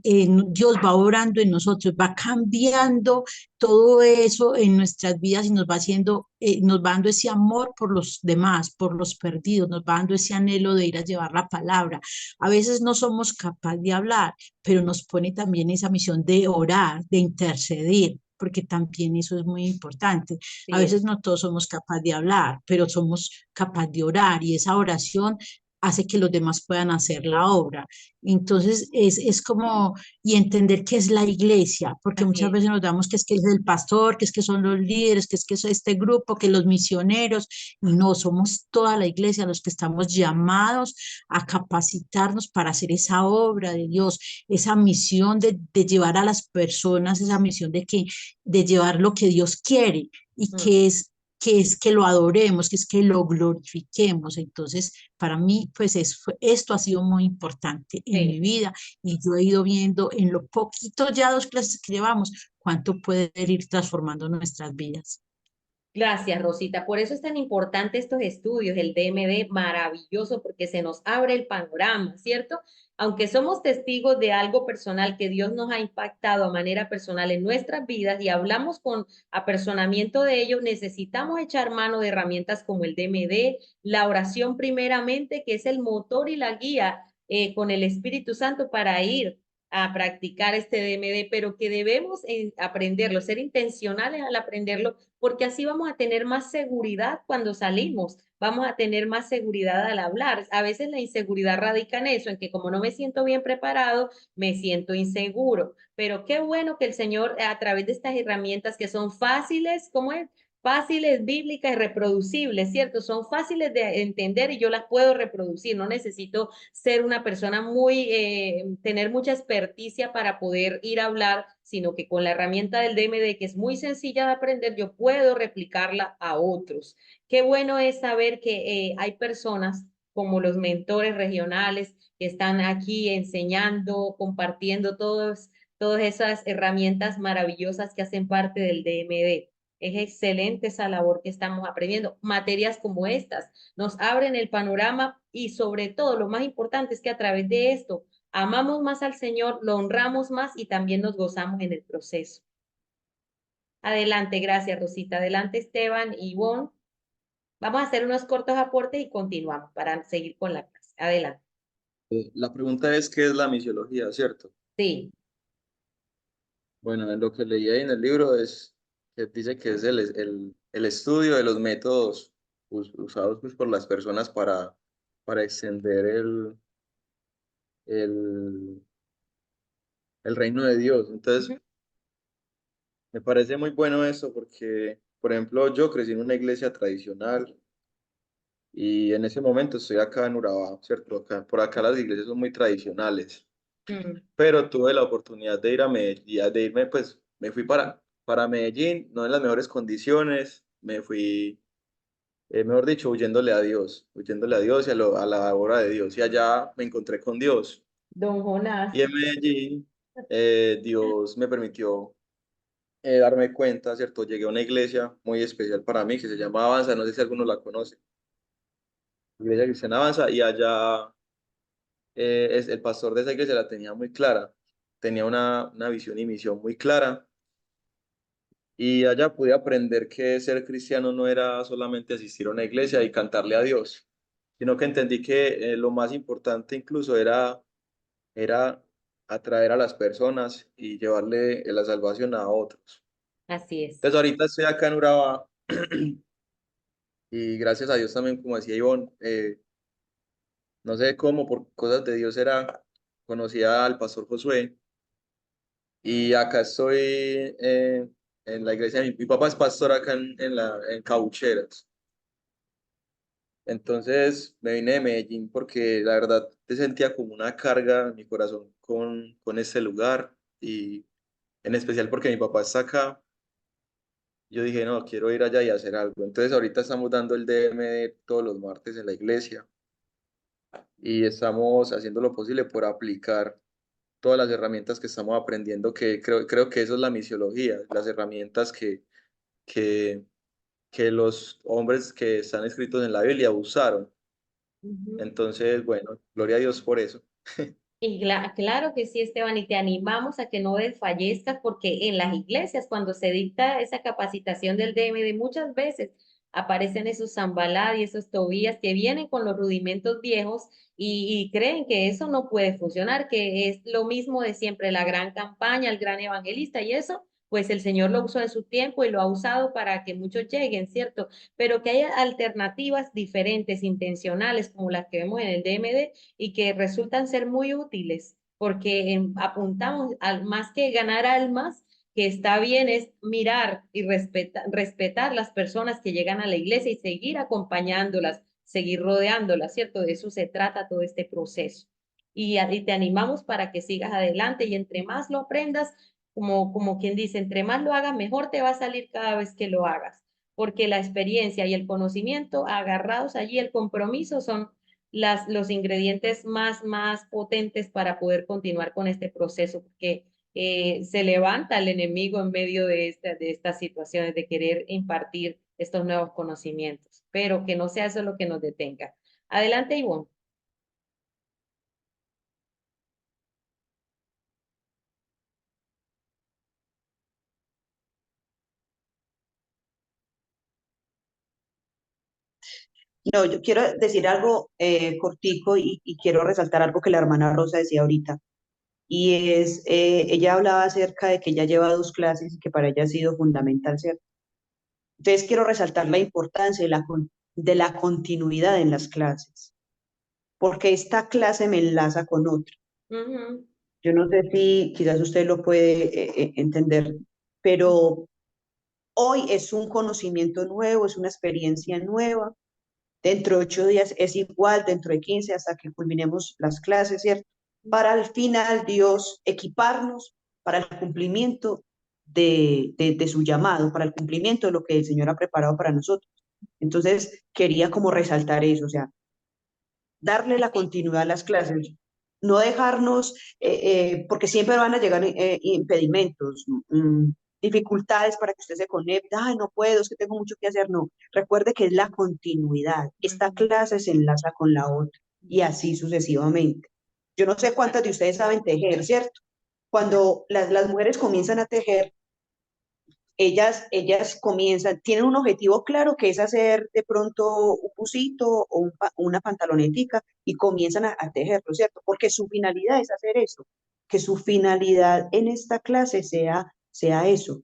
S6: Dios va obrando en nosotros, va cambiando todo eso en nuestras vidas y nos va haciendo, nos va dando ese amor por los demás, por los perdidos, nos va dando ese anhelo de ir a llevar la palabra. A veces no somos capaces de hablar, pero nos pone también esa misión de orar, de interceder, porque también eso es muy importante. A veces no todos somos capaces de hablar, pero somos capaces de orar y esa oración hace que los demás puedan hacer la obra. Entonces, es como, y entender qué es la iglesia, porque
S2: Así
S6: muchas
S2: es.
S6: veces nos damos que es el pastor, que es que son los líderes, que es este grupo, que los misioneros, y no, somos toda la iglesia los que estamos llamados a capacitarnos para hacer esa obra de Dios, esa misión de llevar a las personas, esa misión de llevar lo que Dios quiere y
S2: Mm.
S6: que es que lo adoremos, que es que lo glorifiquemos. Entonces, para mí, pues esto ha sido muy importante en mi
S2: Sí.
S6: vida y yo he ido viendo en lo poquito ya 2 clases que llevamos, cuánto puede ir transformando nuestras vidas.
S2: Gracias, Rosita. Por eso es tan importante estos estudios, el DMD, maravilloso, porque se nos abre el panorama, ¿cierto? Aunque somos testigos de algo personal que Dios nos ha impactado a manera personal en nuestras vidas y hablamos con apersonamiento de ello, necesitamos echar mano de herramientas como el DMD, la oración primeramente, que es el motor y la guía con el Espíritu Santo para ir a practicar este DMD, pero que debemos aprenderlo, ser intencionales al aprenderlo, porque así vamos a tener más seguridad cuando salimos, vamos a tener más seguridad al hablar. A veces la inseguridad radica en eso, en que como no me siento bien preparado, me siento inseguro. Pero qué bueno que el Señor, a través de estas herramientas que son fáciles, ¿cómo es? Fáciles, bíblicas y reproducibles, ¿cierto? Son fáciles de entender y yo las puedo reproducir. No necesito ser una persona tener mucha experticia para poder ir a hablar, sino que con la herramienta del DMD, que es muy sencilla de aprender, yo puedo replicarla a otros. Qué bueno es saber que hay personas como los mentores regionales que están aquí enseñando, compartiendo todas esas herramientas maravillosas que hacen parte del DMD. Es excelente esa labor que estamos aprendiendo. Materias como estas nos abren el panorama y sobre todo lo más importante es que a través de esto amamos más al Señor, lo honramos más y también nos gozamos en el proceso. Adelante, gracias Rosita. Adelante Esteban y Ivonne. Vamos a hacer unos cortos aportes y continuamos para seguir con la clase. Adelante.
S8: La pregunta es, ¿qué es la misiología, cierto?
S2: Sí.
S8: Bueno, en lo que leí ahí en el libro es que dice que es el estudio de los métodos usados pues, por las personas para extender el, el reino de Dios. Entonces, me parece muy bueno eso porque, por ejemplo, yo crecí en una iglesia tradicional y en ese momento estoy acá en Urabá, ¿cierto? Por acá las iglesias son muy tradicionales, pero tuve la oportunidad de ir a Medellín, de irme, pues me fui para Medellín, no en las mejores condiciones, me fui, mejor dicho, huyéndole a Dios y a la obra de Dios, y allá me encontré con Dios.
S2: Don Jonás.
S8: Y en Medellín, Dios me permitió darme cuenta, ¿cierto? Llegué a una iglesia muy especial para mí que se llama Avanza, no sé si alguno la conoce, Iglesia Cristiana Avanza, y allá el pastor de esa iglesia la tenía muy clara, tenía una visión y misión muy clara, y allá pude aprender que ser cristiano no era solamente asistir a una iglesia y cantarle a Dios, sino que entendí que lo más importante incluso era atraer a las personas y llevarle la salvación a otros.
S2: Así es.
S8: Entonces ahorita estoy acá en Urabá y gracias a Dios también, como decía Ivonne, no sé cómo, por cosas de Dios conocí al pastor Josué y acá estoy en la iglesia. Mi papá es pastor acá en Cabucheras. Entonces me vine de Medellín porque la verdad te sentía como una carga en mi corazón con este lugar y en especial porque mi papá está acá. Yo dije, no, quiero ir allá y hacer algo. Entonces ahorita estamos dando el DM todos los martes en la iglesia y estamos haciendo lo posible por aplicar todas las herramientas que estamos aprendiendo, que creo que eso es la misiología, las herramientas que, que los hombres que están escritos en la Biblia usaron. Entonces, bueno, gloria a Dios por eso.
S2: Y claro que sí, Esteban, y te animamos a que no desfallezcas porque en las iglesias cuando se dicta esa capacitación del DMD muchas veces aparecen esos Zambalá y esos Tobías que vienen con los rudimentos viejos y creen que eso no puede funcionar, que es lo mismo de siempre, la gran campaña, el gran evangelista y eso pues el Señor lo usó en su tiempo y lo ha usado para que muchos lleguen, ¿cierto? Pero que haya alternativas diferentes, intencionales, como las que vemos en el DMD y que resultan ser muy útiles, porque apuntamos al más que ganar almas, que está bien es mirar y respetar las personas que llegan a la iglesia y seguir acompañándolas, seguir rodeándolas, ¿cierto? De eso se trata todo este proceso. Y te animamos para que sigas adelante y entre más lo aprendas, como quien dice, entre más lo hagas, mejor te va a salir cada vez que lo hagas, porque la experiencia y el conocimiento agarrados allí, el compromiso son los ingredientes más potentes para poder continuar con este proceso, porque se levanta el enemigo en medio de estas situaciones de querer impartir estos nuevos conocimientos, pero que no sea eso lo que nos detenga. Adelante, Ivonne.
S7: No, yo quiero decir algo cortico y quiero resaltar algo que la hermana Rosa decía ahorita. Y es, ella hablaba acerca de que ella lleva 2 clases y que para ella ha sido fundamental, ¿cierto? Entonces quiero resaltar la importancia de la continuidad en las clases, porque esta clase me enlaza con otra.
S2: Ujú.
S7: Yo no sé si quizás usted lo puede entender, pero hoy es un conocimiento nuevo, es una experiencia nueva. Dentro de 8 días es igual, dentro de 15 hasta que culminemos las clases, ¿cierto? Para al final Dios equiparnos para el cumplimiento de su llamado, para el cumplimiento de lo que el Señor ha preparado para nosotros. Entonces, quería como resaltar eso, o sea, darle la continuidad a las clases, no dejarnos, porque siempre van a llegar impedimentos, dificultades para que usted se conecte, ay, no puedo, es que tengo mucho que hacer, no. Recuerde que es la continuidad, esta clase se enlaza con la otra y así sucesivamente. Yo no sé cuántas de ustedes saben tejer, ¿cierto? Cuando las mujeres comienzan a tejer, ellas comienzan, tienen un objetivo claro que es hacer de pronto un busito o una pantalonetica y comienzan a tejerlo, ¿cierto? Porque su finalidad es hacer eso, que su finalidad en esta clase sea eso,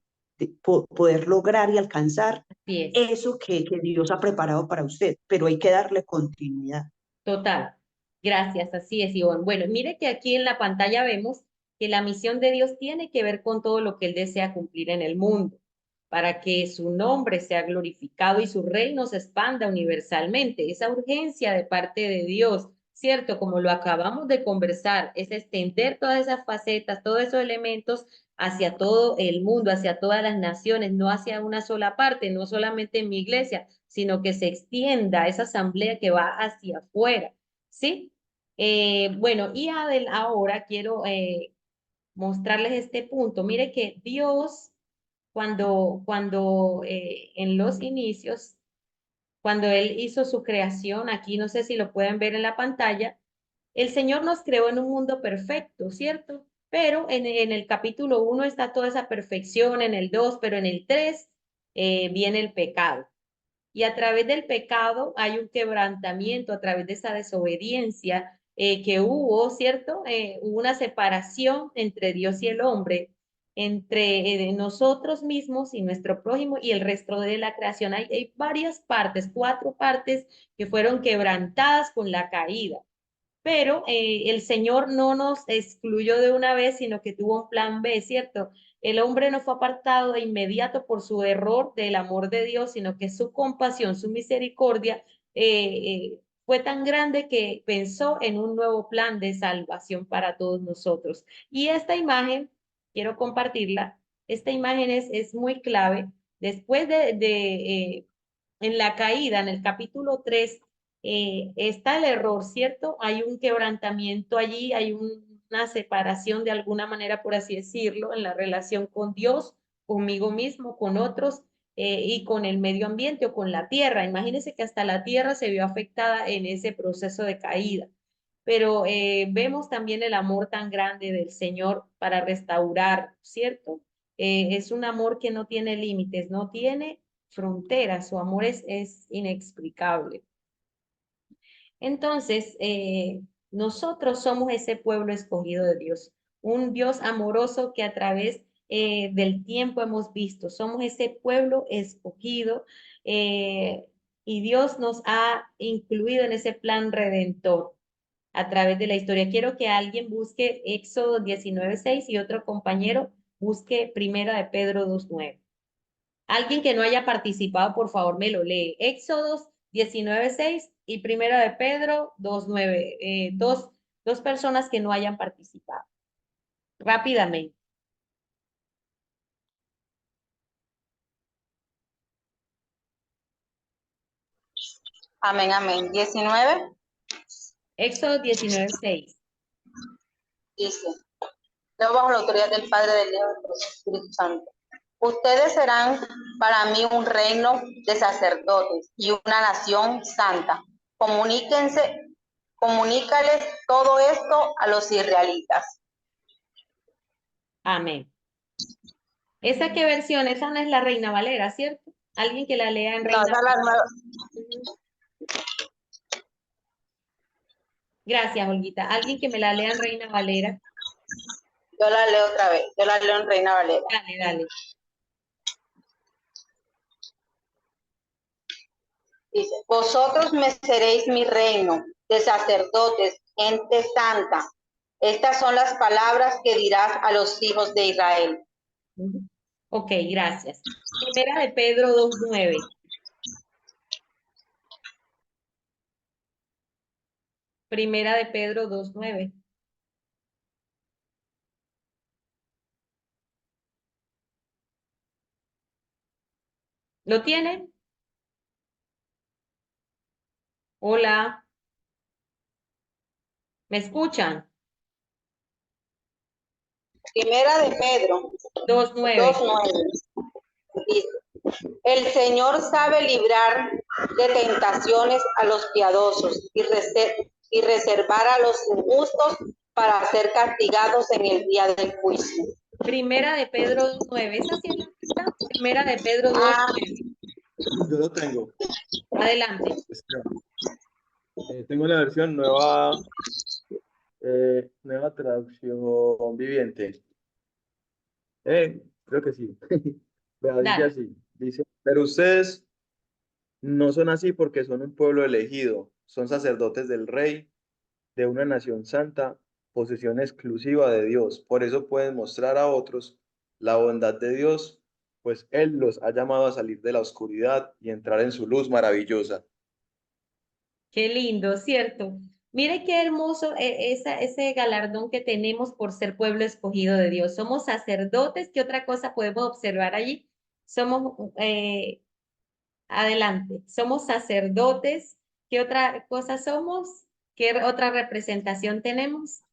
S7: poder lograr y alcanzar
S2: Así es.
S7: eso que Dios ha preparado para usted, pero hay que darle continuidad.
S2: Total. Gracias, así es, Ivonne. Bueno, mire que aquí en la pantalla vemos que la misión de Dios tiene que ver con todo lo que Él desea cumplir en el mundo, para que su nombre sea glorificado y su reino se expanda universalmente. Esa urgencia de parte de Dios, ¿cierto? Como lo acabamos de conversar, es extender todas esas facetas, todos esos elementos hacia todo el mundo, hacia todas las naciones, no hacia una sola parte, no solamente en mi iglesia, sino que se extienda esa asamblea que va hacia afuera, ¿sí? Bueno, y ahora quiero mostrarles este punto. Mire que Dios, cuando en los inicios, cuando Él hizo su creación, aquí no sé si lo pueden ver en la pantalla, el Señor nos creó en un mundo perfecto, ¿cierto? Pero en el capítulo 1 está toda esa perfección, en el 2, pero en el 3 viene el pecado. Y a través del pecado hay un quebrantamiento, a través de esa desobediencia que hubo, ¿cierto? Hubo una separación entre Dios y el hombre, entre nosotros mismos y nuestro prójimo y el resto de la creación. Hay varias partes, 4 partes que fueron quebrantadas con la caída. Pero el Señor no nos excluyó de una vez, sino que tuvo un plan B, ¿cierto? El hombre no fue apartado de inmediato por su error del amor de Dios, sino que su compasión, su misericordia fue tan grande que pensó en un nuevo plan de salvación para todos nosotros. Y esta imagen, quiero compartirla, esta imagen es muy clave. Después en la caída, en el capítulo 3 está el error, ¿cierto? Hay un quebrantamiento allí, hay una separación de alguna manera, por así decirlo, en la relación con Dios, conmigo mismo, con otros y con el medio ambiente o con la tierra. Imagínense que hasta la tierra se vio afectada en ese proceso de caída. Pero vemos también el amor tan grande del Señor para restaurar, ¿cierto? Es un amor que no tiene límites, no tiene fronteras, su amor es inexplicable. Entonces, nosotros somos ese pueblo escogido de Dios, un Dios amoroso que a través del tiempo hemos visto. Somos ese pueblo escogido y Dios nos ha incluido en ese plan redentor a través de la historia. Quiero que alguien busque Éxodo 19:6 y otro compañero busque Primera de Pedro 2:9. Alguien que no haya participado, por favor, me lo lee. Éxodos 19:6 y Primera de Pedro 2:9. Dos personas que no hayan participado. Rápidamente.
S9: Amén, amén. 19
S2: Éxodo 19:6.
S9: dice, luego bajo la autoridad del Padre, del Hijo y del Espíritu Santo. Ustedes serán para mí un reino de sacerdotes y una nación santa. Comunícales todo esto a los israelitas.
S2: Amén. ¿Esa qué versión? Esa no es la Reina Valera, ¿cierto? Alguien que la lea en
S9: No,
S2: Reina
S9: esa es la nueva.
S2: Gracias, Olguita. Alguien que me la lea en Reina Valera.
S9: Yo la leo otra vez. Yo la leo en Reina Valera.
S2: Dale, dale.
S9: Dice, vosotros me seréis mi reino de sacerdotes, gente santa. Estas son las palabras que dirás a los hijos de Israel.
S2: Ok, gracias. Primera de Pedro 2:9. Primera de Pedro 2:9. ¿Lo tienen? Hola. ¿Me escuchan?
S9: Primera de Pedro
S2: 2:9.
S9: 2:9. Dice, el Señor sabe librar de tentaciones a los piadosos y reservar a los injustos para ser castigados en el día del juicio.
S2: Primera de Pedro 2:9. ¿Esa sí es la lista? Primera de Pedro 2:9.
S8: Yo lo tengo.
S2: Adelante.
S8: Tengo la versión nueva, nueva traducción viviente. Creo que sí. Vea, dice
S2: Dale.
S8: así, dice, pero ustedes no son así porque son un pueblo elegido, son sacerdotes del rey, de una nación santa, posesión exclusiva de Dios. Por eso pueden mostrar a otros la bondad de Dios, pues Él los ha llamado a salir de la oscuridad y entrar en su luz maravillosa.
S2: Qué lindo, ¿cierto? Mire qué hermoso ese galardón que tenemos por ser pueblo escogido de Dios. Somos sacerdotes. ¿Qué otra cosa podemos observar allí? Somos, adelante, somos sacerdotes. ¿Qué otra cosa somos? ¿Qué otra representación tenemos?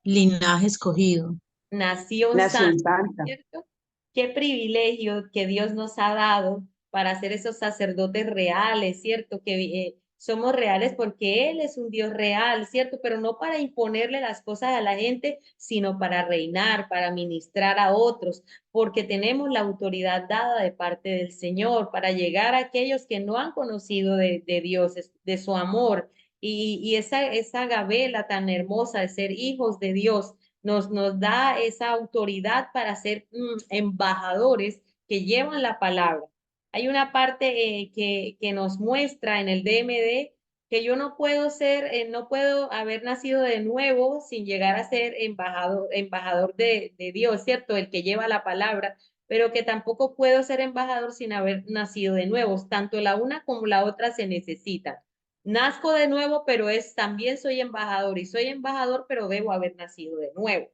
S6: Linaje escogido.
S2: Nación
S7: Nación
S2: santa,
S7: santa.
S2: ¿cierto? Qué privilegio que Dios nos ha dado para ser esos sacerdotes reales, ¿cierto? Que somos reales porque Él es un Dios real, ¿cierto? Pero no para imponerle las cosas a la gente, sino para reinar, para ministrar a otros, porque tenemos la autoridad dada de parte del Señor para llegar a aquellos que no han conocido de Dios, de su amor. Y esa gabela tan hermosa de ser hijos de Dios nos da esa autoridad para ser embajadores que llevan la palabra. Hay una parte que nos muestra en el DMD que yo no puedo no puedo haber nacido de nuevo sin llegar a ser embajador de Dios, ¿cierto? El que lleva la palabra, pero que tampoco puedo ser embajador sin haber nacido de nuevo. Tanto la una como la otra se necesitan. Nazco de nuevo, pero también soy embajador y soy embajador, pero debo haber nacido de nuevo.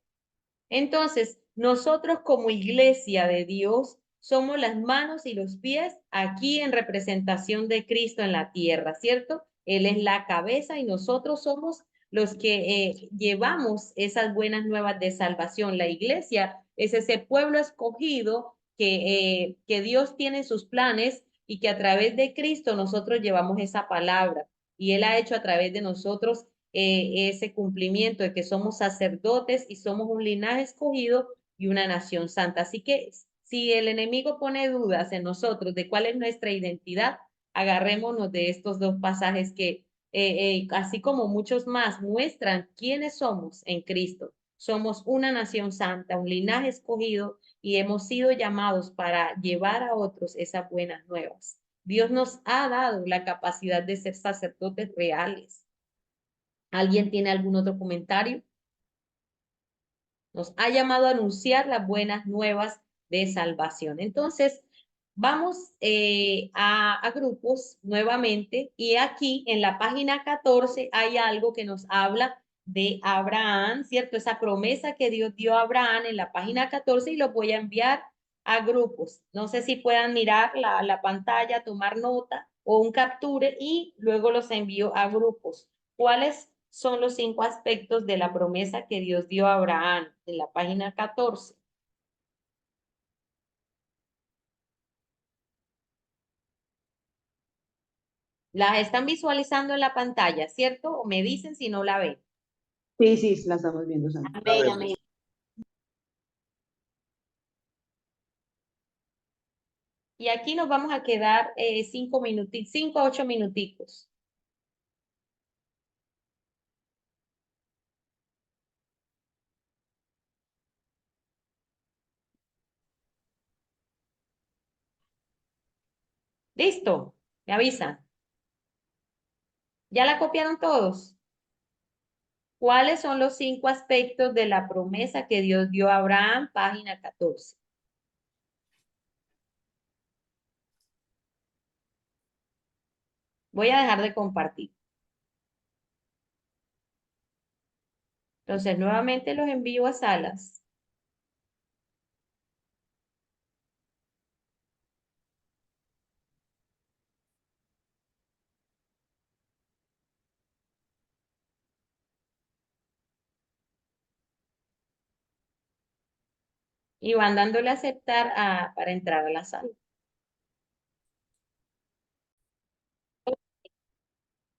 S2: Entonces, nosotros como iglesia de Dios somos las manos y los pies aquí en representación de Cristo en la tierra, ¿cierto? Él es la cabeza y nosotros somos los que llevamos esas buenas nuevas de salvación. La iglesia es ese pueblo escogido que Dios tiene sus planes y que a través de Cristo nosotros llevamos esa palabra. Y Él ha hecho a través de nosotros ese cumplimiento de que somos sacerdotes y somos un linaje escogido y una nación santa. Así que si el enemigo pone dudas en nosotros de cuál es nuestra identidad, agarrémonos de estos dos pasajes que, así como muchos más, muestran quiénes somos en Cristo. Somos una nación santa, un linaje escogido y hemos sido llamados para llevar a otros esas buenas nuevas. Dios nos ha dado la capacidad de ser sacerdotes reales. ¿Alguien tiene algún otro comentario? Nos ha llamado a anunciar las buenas nuevas de salvación. Entonces, vamos a grupos nuevamente y aquí en la página 14 hay algo que nos habla de Abraham, ¿cierto? Esa promesa que Dios dio a Abraham en la página 14 y lo voy a enviar a grupos. No sé si puedan mirar la pantalla, tomar nota o un capture y luego los envío a grupos. ¿Cuáles son los 5 aspectos de la promesa que Dios dio a Abraham en la página 14? Las están visualizando en la pantalla, ¿cierto? O me dicen si no la ven.
S7: Sí, sí, la estamos viendo, Sandra.
S1: Amén, amén.
S2: Y aquí nos vamos a quedar 5 minutitos, 5 a 8 minuticos. ¿Listo? Me avisan. ¿Ya la copiaron todos? ¿Cuáles son los 5 aspectos de la promesa que Dios dio a Abraham? Página 14. Voy a dejar de compartir. Entonces, nuevamente los envío a salas. Y van dándole a aceptar para entrar a la sala.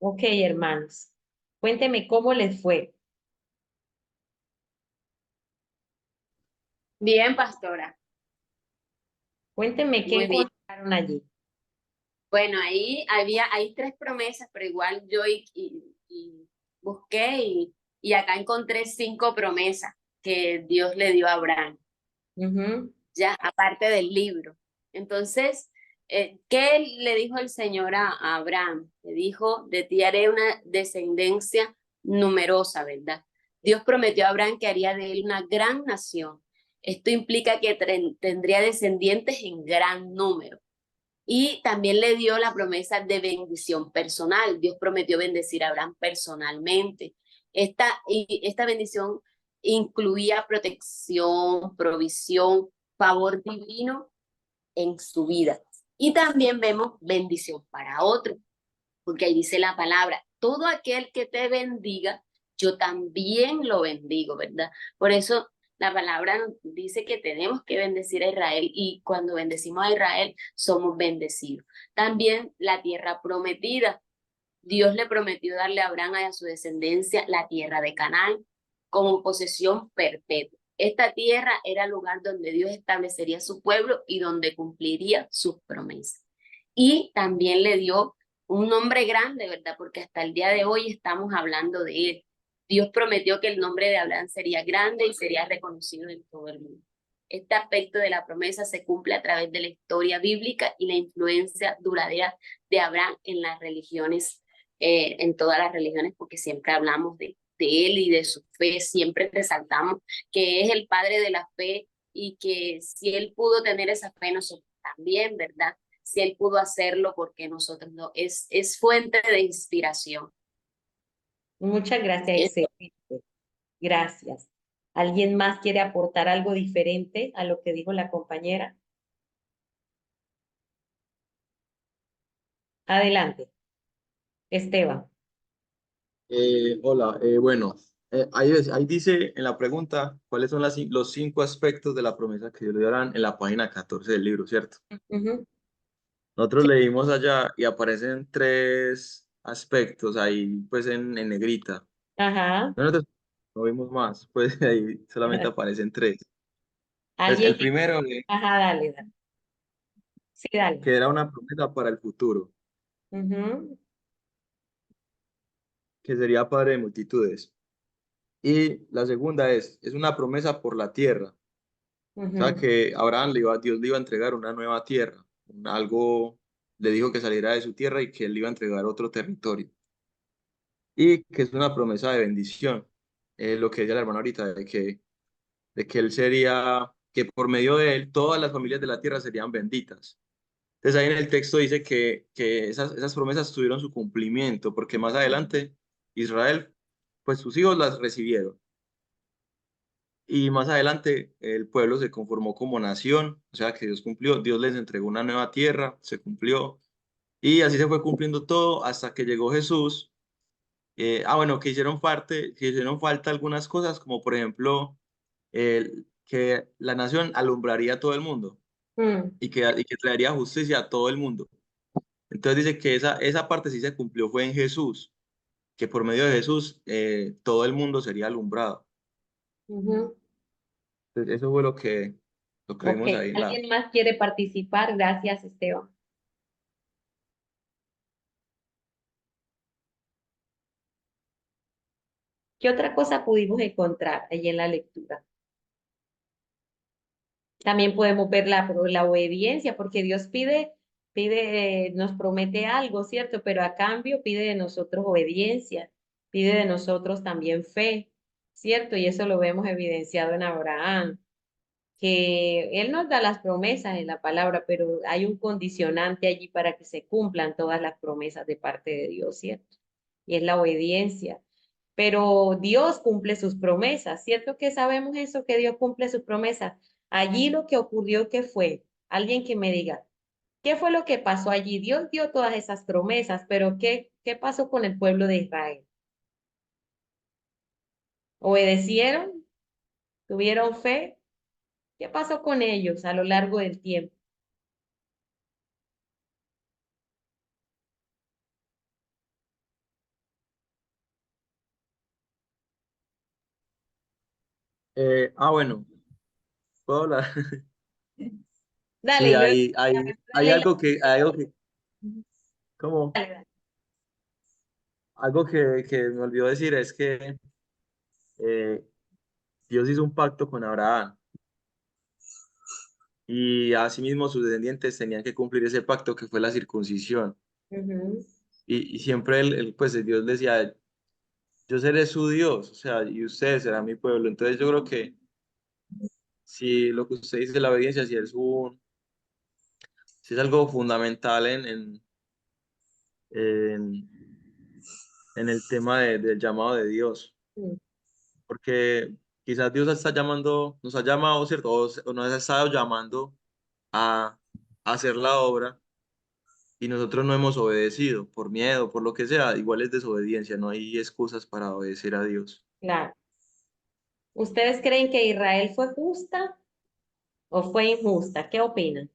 S2: Ok, hermanos. Cuénteme cómo les fue.
S1: Bien, pastora.
S2: Cuénteme qué
S1: Muy bien.
S2: encontraron allí.
S1: Bueno, hay 3 promesas, pero igual yo y busqué y acá encontré 5 promesas que Dios le dio a Abraham,
S2: Ujú.
S1: ya aparte del libro. Entonces, ¿qué le dijo el Señor a Abraham? Le dijo, de ti haré una descendencia numerosa, ¿verdad? Dios prometió a Abraham que haría de él una gran nación. Esto implica que tendría descendientes en gran número. Y también le dio la promesa de bendición personal. Dios prometió bendecir a Abraham personalmente. Esta bendición incluía protección, provisión, favor divino en su vida. Y también vemos bendición para otro, porque ahí dice la palabra, todo aquel que te bendiga, yo también lo bendigo, ¿verdad? Por eso la palabra nos dice que tenemos que bendecir a Israel y cuando bendecimos a Israel somos bendecidos. También la tierra prometida. Dios le prometió darle a Abraham y a su descendencia la tierra de Canaán como posesión perpetua. Esta tierra era el lugar donde Dios establecería su pueblo y donde cumpliría sus promesas. Y también le dio un nombre grande, ¿verdad? Porque hasta el día de hoy estamos hablando de él. Dios prometió que el nombre de Abraham sería grande y sería reconocido en todo el mundo. Este aspecto de la promesa se cumple a través de la historia bíblica y la influencia duradera de Abraham en las religiones, en todas las religiones, porque siempre hablamos de él y de su fe, siempre resaltamos que es el padre de la fe y que si él pudo tener esa fe, nosotros también, ¿verdad? Si él pudo hacerlo, porque nosotros no, es fuente de inspiración.
S2: Muchas gracias, excelente. Gracias. ¿Alguien más quiere aportar algo diferente a lo que dijo la compañera? Adelante. Esteban.
S8: Hola, bueno, ahí dice en la pregunta cuáles son los 5 aspectos de la promesa que Dios le darán en la página 14 del libro, ¿cierto?
S2: Ujú.
S8: Nosotros leímos allá y aparecen 3 aspectos ahí, pues en negrita.
S2: Ajá.
S8: Nosotros no vimos más, pues ahí solamente aparecen 3. Pues
S2: ¿Alguien?
S8: el primero,
S2: Ajá, dale, dale. Sí, dale.
S8: que era una promesa para el futuro,
S2: Ujú.
S8: que sería padre de multitudes. Y la segunda es una promesa por la tierra. O sea, que Abraham Dios le iba a entregar una nueva tierra, algo, le dijo que saliera de su tierra y que él le iba a entregar otro territorio. Y que es una promesa de bendición, lo que decía la hermana ahorita, de que él sería, que por medio de él todas las familias de la tierra serían benditas. Entonces ahí en el texto dice que esas promesas tuvieron su cumplimiento, porque más adelante Israel, pues sus hijos las recibieron. Y más adelante el pueblo se conformó como nación, o sea que Dios cumplió, Dios les entregó una nueva tierra, se cumplió, y así se fue cumpliendo todo hasta que llegó Jesús. Bueno, que hicieron falta algunas cosas, como por ejemplo, que la nación alumbraría a todo el mundo y que traería justicia a todo el mundo. Entonces dice que esa parte sí se cumplió, fue en Jesús, que por medio de Jesús todo el mundo sería alumbrado. Entonces, eso fue lo que
S2: Ok,
S8: vimos ahí en la...
S2: ¿alguien más quiere participar? Gracias, Esteban. ¿Qué otra cosa pudimos encontrar ahí en la lectura? También podemos ver la obediencia, porque Dios nos promete algo, ¿cierto? Pero a cambio pide de nosotros obediencia, pide de nosotros también fe, ¿cierto? Y eso lo vemos evidenciado en Abraham, que Él nos da las promesas en la palabra, pero hay un condicionante allí para que se cumplan todas las promesas de parte de Dios, ¿cierto? Y es la obediencia. Pero Dios cumple sus promesas, ¿cierto que sabemos eso, que Dios cumple sus promesas? Allí lo que ocurrió, ¿qué fue? Alguien que me diga, ¿qué fue lo que pasó allí? Dios dio todas esas promesas, pero ¿qué pasó con el pueblo de Israel? ¿Obedecieron? ¿Tuvieron fe? ¿Qué pasó con ellos a lo largo del tiempo?
S8: Bueno, puedo hablar.
S2: Dale,
S8: Sí,
S2: y luego
S8: hay
S2: dale,
S8: algo que, como,
S2: dale.
S8: algo que me olvidó decir es que eh, Dios hizo un pacto con Abraham y asimismo sus descendientes tenían que cumplir ese pacto que fue la circuncisión.
S2: Ujú.
S8: Y siempre pues Dios decía, yo seré su Dios, o sea, y ustedes serán mi pueblo. Entonces yo creo que si lo que usted dice, la obediencia, si es algo fundamental en, en el tema del llamado de Dios,
S2: Mm.
S8: porque quizás Dios está llamando, nos ha llamado, ¿cierto? O nos ha estado llamando a hacer la obra y nosotros no hemos obedecido por miedo, por lo que sea, igual es desobediencia, no hay excusas para obedecer a Dios.
S2: Claro. ¿Ustedes creen que Israel fue justa o fue injusta? ¿Qué opinan?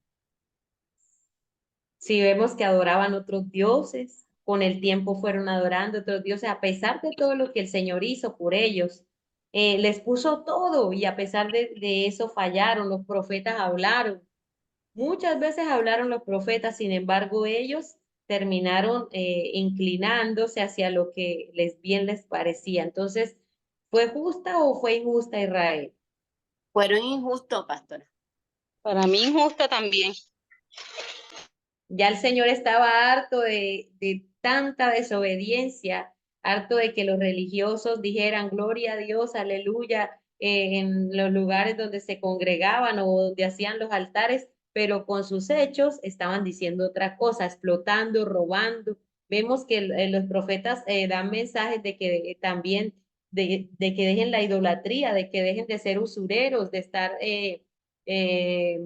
S2: Si vemos que adoraban otros dioses, con el tiempo fueron adorando otros dioses, a pesar de todo lo que el Señor hizo por ellos, les puso todo y a pesar de eso fallaron, los profetas hablaron. Muchas veces hablaron los profetas, sin embargo, ellos terminaron inclinándose hacia lo que bien les parecía. Entonces, ¿fue justa o fue injusta Israel?
S1: Fueron injustos, pastora.
S9: Para mí injusta también.
S2: Ya el Señor estaba harto de tanta desobediencia, harto de que los religiosos dijeran gloria a Dios, aleluya, en los lugares donde se congregaban o donde hacían los altares, pero con sus hechos estaban diciendo otra cosa, explotando, robando. Vemos que los profetas dan mensajes de que también, de que dejen la idolatría, de que dejen de ser usureros, de estar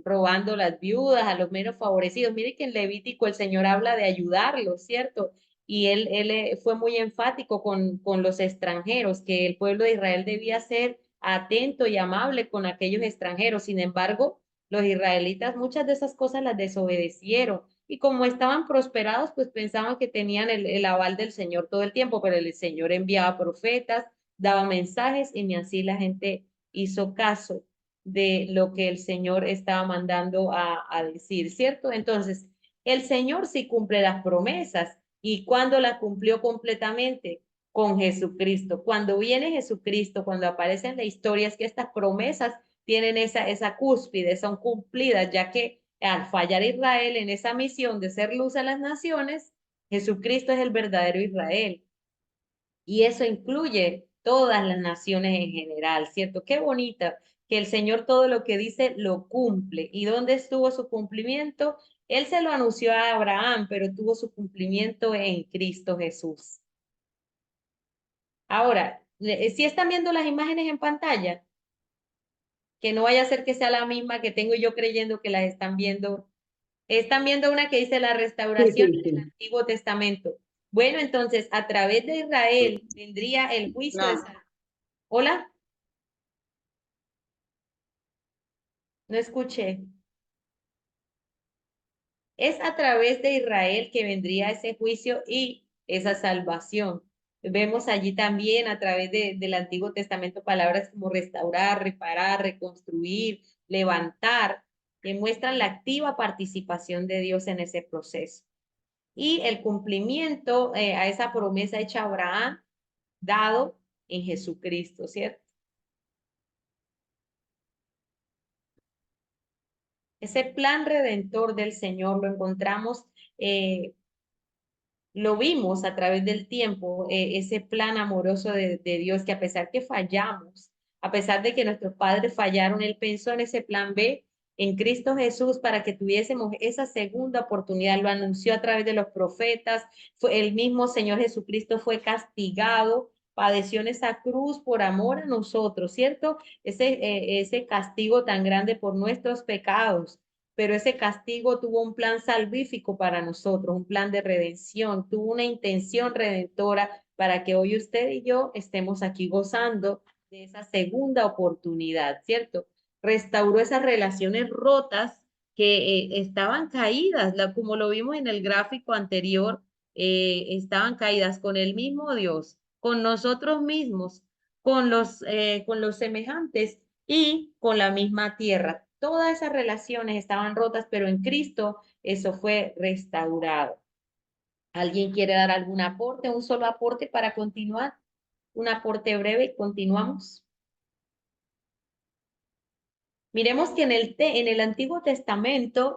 S2: robando las viudas, a los menos favorecidos. Mire que en Levítico el Señor habla de ayudarlos, ¿cierto? Y él fue muy enfático con los extranjeros, que el pueblo de Israel debía ser atento y amable con aquellos extranjeros. Sin embargo, los israelitas muchas de esas cosas las desobedecieron. Y como estaban prosperados, pues pensaban que tenían el aval del Señor todo el tiempo, pero el Señor enviaba profetas, daba mensajes y ni así la gente hizo caso de lo que el Señor estaba mandando a decir, ¿cierto? Entonces, el Señor sí cumple las promesas. ¿Y cuándo las cumplió completamente? con Jesucristo. Cuando viene Jesucristo, cuando aparece en la historia, es que estas promesas tienen esa cúspide, son cumplidas, ya que al fallar Israel en esa misión de ser luz a las naciones, Jesucristo es el verdadero Israel. Y eso incluye todas las naciones en general, ¿cierto? Qué bonita que el Señor todo lo que dice lo cumple. ¿Y dónde estuvo su cumplimiento? Él se lo anunció a Abraham, pero tuvo su cumplimiento en Cristo Jesús. Ahora, si están viendo las imágenes en pantalla, que no vaya a ser que sea la misma que tengo yo creyendo que las están viendo. Están viendo una que dice la restauración del Antiguo Testamento. Bueno, entonces, a través de Israel vendría el juicio de salvación. ¿Hola? No escuché. Es a través de Israel que vendría ese juicio y esa salvación. Vemos allí también a través del Antiguo Testamento palabras como restaurar, reparar, reconstruir, levantar, que muestran la activa participación de Dios en ese proceso. Y el cumplimiento a esa promesa hecha a Abraham, dado en Jesucristo, ¿cierto? Ese plan redentor del Señor lo encontramos, lo vimos a través del tiempo, ese plan amoroso de Dios que a pesar que fallamos, a pesar de que nuestros padres fallaron, Él pensó en ese plan B en Cristo Jesús para que tuviésemos esa segunda oportunidad. Lo anunció a través de los profetas, fue el mismo Señor Jesucristo fue castigado, padeció en esa cruz por amor a nosotros, ¿cierto? Ese castigo tan grande por nuestros pecados, pero ese castigo tuvo un plan salvífico para nosotros, un plan de redención, tuvo una intención redentora para que hoy usted y yo estemos aquí gozando de esa segunda oportunidad, ¿cierto? Restauró esas relaciones rotas que estaban caídas, como lo vimos en el gráfico anterior, estaban caídas con el mismo Dios, con nosotros mismos, con los semejantes y con la misma tierra. Todas esas relaciones estaban rotas, pero en Cristo eso fue restaurado. ¿Alguien quiere dar algún aporte, un solo aporte para continuar? Un aporte breve y continuamos. Miremos que en el Antiguo Testamento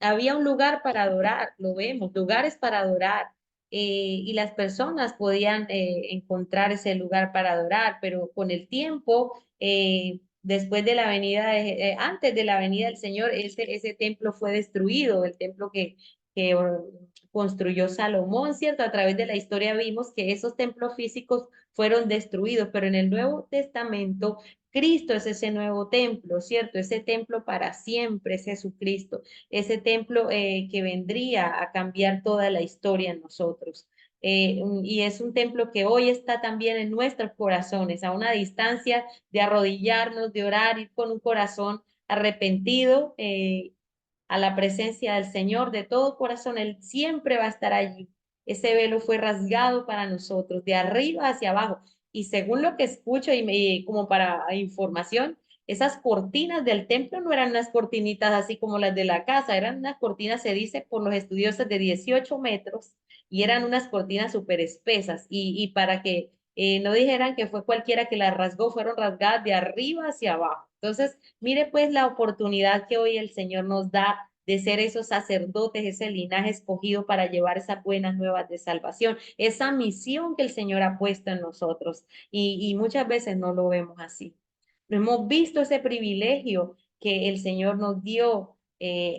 S2: había un lugar para adorar, lo vemos, lugares para adorar, y las personas podían encontrar ese lugar para adorar, pero con el tiempo, después de la venida, antes de la venida del Señor, ese templo fue destruido, el templo que construyó Salomón, ¿cierto? A través de la historia vimos que esos templos físicos fueron destruidos, pero en el Nuevo Testamento Cristo es ese nuevo templo, ¿cierto? Ese templo para siempre es Jesucristo, ese templo que vendría a cambiar toda la historia en nosotros. Y es un templo que hoy está también en nuestros corazones, a una distancia de arrodillarnos, de orar, ir con un corazón arrepentido a la presencia del Señor de todo corazón. Él siempre va a estar allí. Ese velo fue rasgado para nosotros, de arriba hacia abajo. Y según lo que escucho como para información, esas cortinas del templo no eran unas cortinitas así como las de la casa, eran unas cortinas, se dice por los estudiosos, de 18 metros y eran unas cortinas súper espesas. Y para que no dijeran que fue cualquiera que las rasgó, fueron rasgadas de arriba hacia abajo. Entonces, mire pues la oportunidad que hoy el Señor nos da de ser esos sacerdotes, ese linaje escogido para llevar esas buenas nuevas de salvación, esa misión que el Señor ha puesto en nosotros y muchas veces no lo vemos así. No hemos visto ese privilegio que el Señor nos dio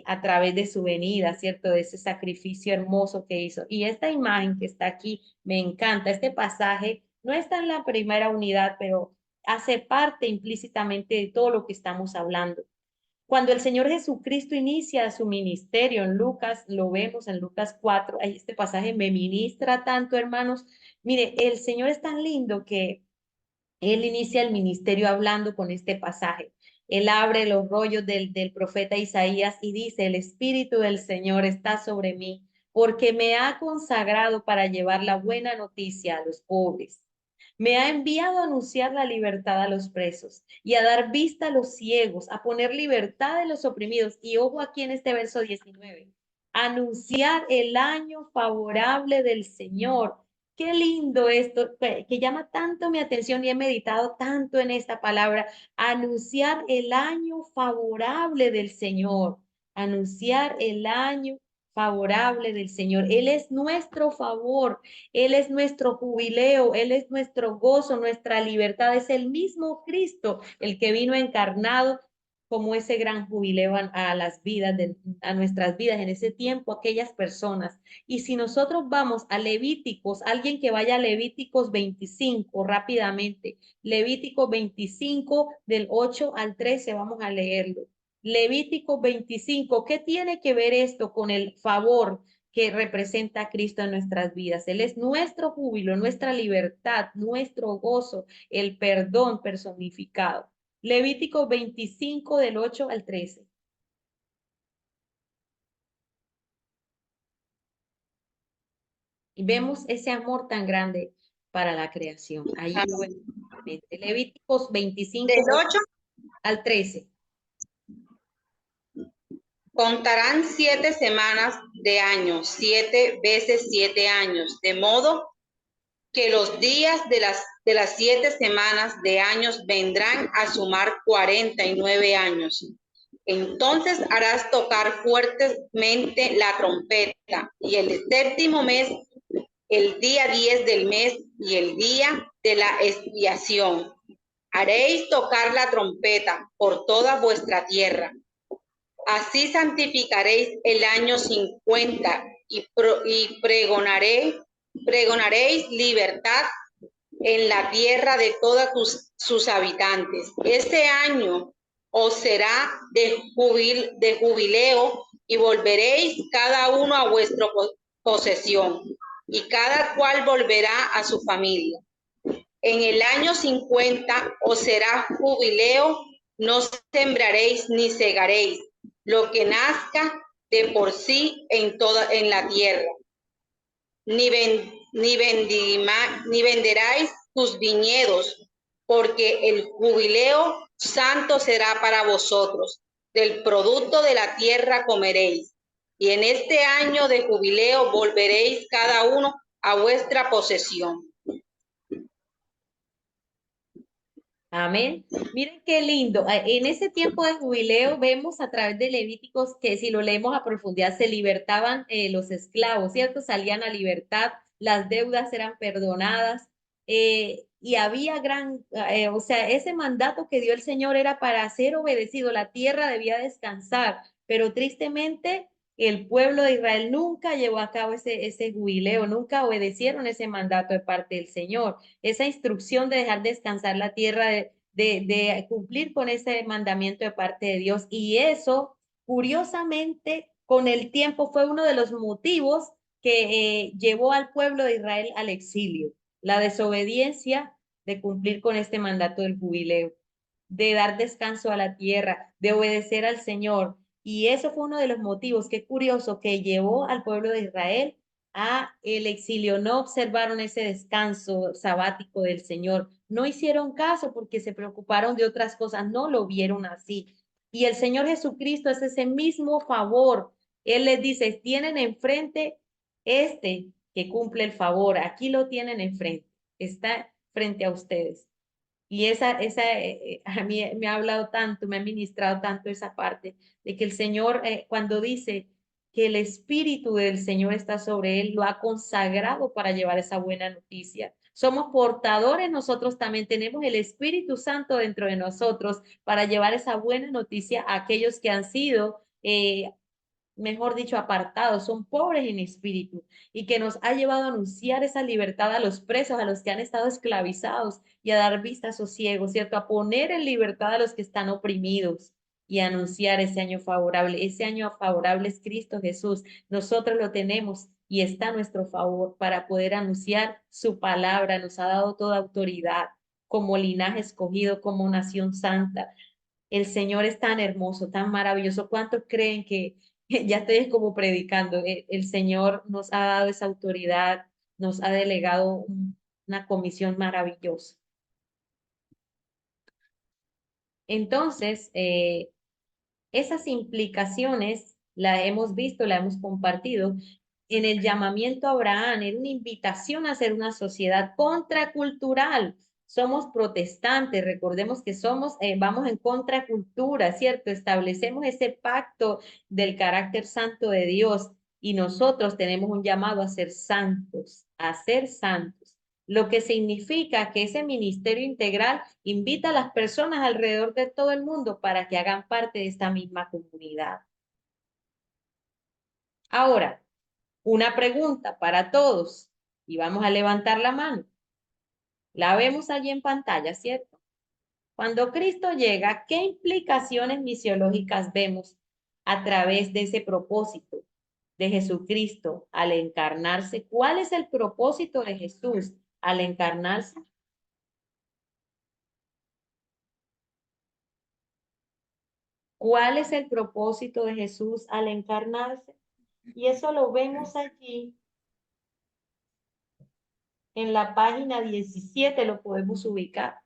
S2: a través de su venida, ¿cierto? De ese sacrificio hermoso que hizo. Y esta imagen que está aquí me encanta. Este pasaje no está en la primera unidad, pero hace parte implícitamente de todo lo que estamos hablando. Cuando el Señor Jesucristo inicia su ministerio en Lucas, lo vemos en Lucas 4, este pasaje me ministra tanto, hermanos. Mire, el Señor es tan lindo que Él inicia el ministerio hablando con este pasaje. Él abre los rollos del profeta Isaías y dice, el Espíritu del Señor está sobre mí, porque me ha consagrado para llevar la buena noticia a los pobres. Me ha enviado a anunciar la libertad a los presos y a dar vista a los ciegos, a poner libertad a los oprimidos. Y ojo aquí en este verso 19, anunciar el año favorable del Señor qué lindo esto, que llama tanto mi atención y he meditado tanto en esta palabra, anunciar el año favorable del Señor, anunciar el año favorable del Señor. Él es nuestro favor, Él es nuestro jubileo, Él es nuestro gozo, nuestra libertad. Es el mismo Cristo el que vino encarnado como ese gran jubileo a las vidas, a nuestras vidas en ese tiempo, aquellas personas. Y si nosotros vamos a Levíticos, alguien que vaya a Levíticos 25 rápidamente, Levíticos 25 del 8 al 13, vamos a leerlo. Levítico 25, ¿qué tiene que ver esto con el favor que representa a Cristo en nuestras vidas? Él es nuestro júbilo, nuestra libertad, nuestro gozo, el perdón personificado. Levítico 25 del 8 al 13. Y vemos ese amor tan grande para la creación. Ahí lo vemos. Levíticos 25
S9: Del 8
S2: al 13.
S9: contarán 7 semanas de año, 7 veces 7 años, de modo que los días de las 7 semanas de años vendrán a sumar 49 años. Entonces harás tocar fuertemente la trompeta, y el séptimo mes, el día 10 del mes y el día de la expiación, haréis tocar la trompeta por toda vuestra tierra. Así santificaréis el año 50 y pregonaréis libertad en la tierra de todos sus habitantes. Este año os será de jubileo, y volveréis cada uno a vuestra posesión, y cada cual volverá a su familia. En el año 50 os será jubileo, no sembraréis ni segaréis lo que nazca de por sí en la tierra, ni venderáis tus viñedos, porque el jubileo santo será para vosotros. Del producto de la tierra comeréis, y en este año de jubileo volveréis cada uno a vuestra posesión.
S2: Amén. Miren qué lindo. En ese tiempo de jubileo vemos a través de Levíticos que si lo leemos a profundidad se libertaban los esclavos, ¿cierto? Salían a libertad, las deudas eran perdonadas y había o sea, ese mandato que dio el Señor era para ser obedecido. La tierra debía descansar, pero tristemente el pueblo de Israel nunca llevó a cabo ese jubileo, nunca obedecieron ese mandato de parte del Señor, esa instrucción de dejar descansar la tierra, de cumplir con ese mandamiento de parte de Dios. Y eso, curiosamente, con el tiempo fue uno de los motivos que llevó al pueblo de Israel al exilio, la desobediencia de cumplir con este mandato del jubileo, de dar descanso a la tierra, de obedecer al Señor. Y eso fue uno de los motivos, qué curioso, que llevó al pueblo de Israel a el exilio. No observaron ese descanso sabático del Señor, no hicieron caso porque se preocuparon de otras cosas, no lo vieron así. Y el Señor Jesucristo es ese mismo favor. Él les dice, tienen enfrente este que cumple el favor, aquí lo tienen enfrente, está frente a ustedes. Y a mí me ha hablado tanto, me ha ministrado tanto esa parte de que el Señor, cuando dice que el Espíritu del Señor está sobre él, lo ha consagrado para llevar esa buena noticia. Somos portadores, nosotros también tenemos el Espíritu Santo dentro de nosotros para llevar esa buena noticia a aquellos que han sido mejor dicho, apartados, son pobres en espíritu y que nos ha llevado a anunciar esa libertad a los presos, a los que han estado esclavizados y a dar vista a esos ciegos, ¿cierto? A poner en libertad a los que están oprimidos y a anunciar ese año favorable. Ese año favorable es Cristo Jesús. Nosotros lo tenemos y está a nuestro favor para poder anunciar su palabra. Nos ha dado toda autoridad como linaje escogido, como nación santa. El Señor es tan hermoso, tan maravilloso. ¿Cuántos creen que ya estoy como predicando? El Señor nos ha dado esa autoridad, nos ha delegado una comisión maravillosa. Entonces, esas implicaciones las hemos visto, las hemos compartido, en el llamamiento a Abraham, era una invitación a ser una sociedad contracultural. Somos protestantes, recordemos que vamos en contracultura, ¿cierto? Establecemos ese pacto del carácter santo de Dios y nosotros tenemos un llamado a ser santos, lo que significa que ese ministerio integral invita a las personas alrededor de todo el mundo para que hagan parte de esta misma comunidad. Ahora, una pregunta para todos y vamos a levantar la mano. La vemos allí en pantalla, ¿cierto? Cuando Cristo llega, ¿qué implicaciones misiológicas vemos a través de ese propósito de Jesucristo al encarnarse? ¿Cuál es el propósito de Jesús al encarnarse? ¿Cuál es el propósito de Jesús al encarnarse? Y eso lo vemos allí en la página 17, lo podemos ubicar.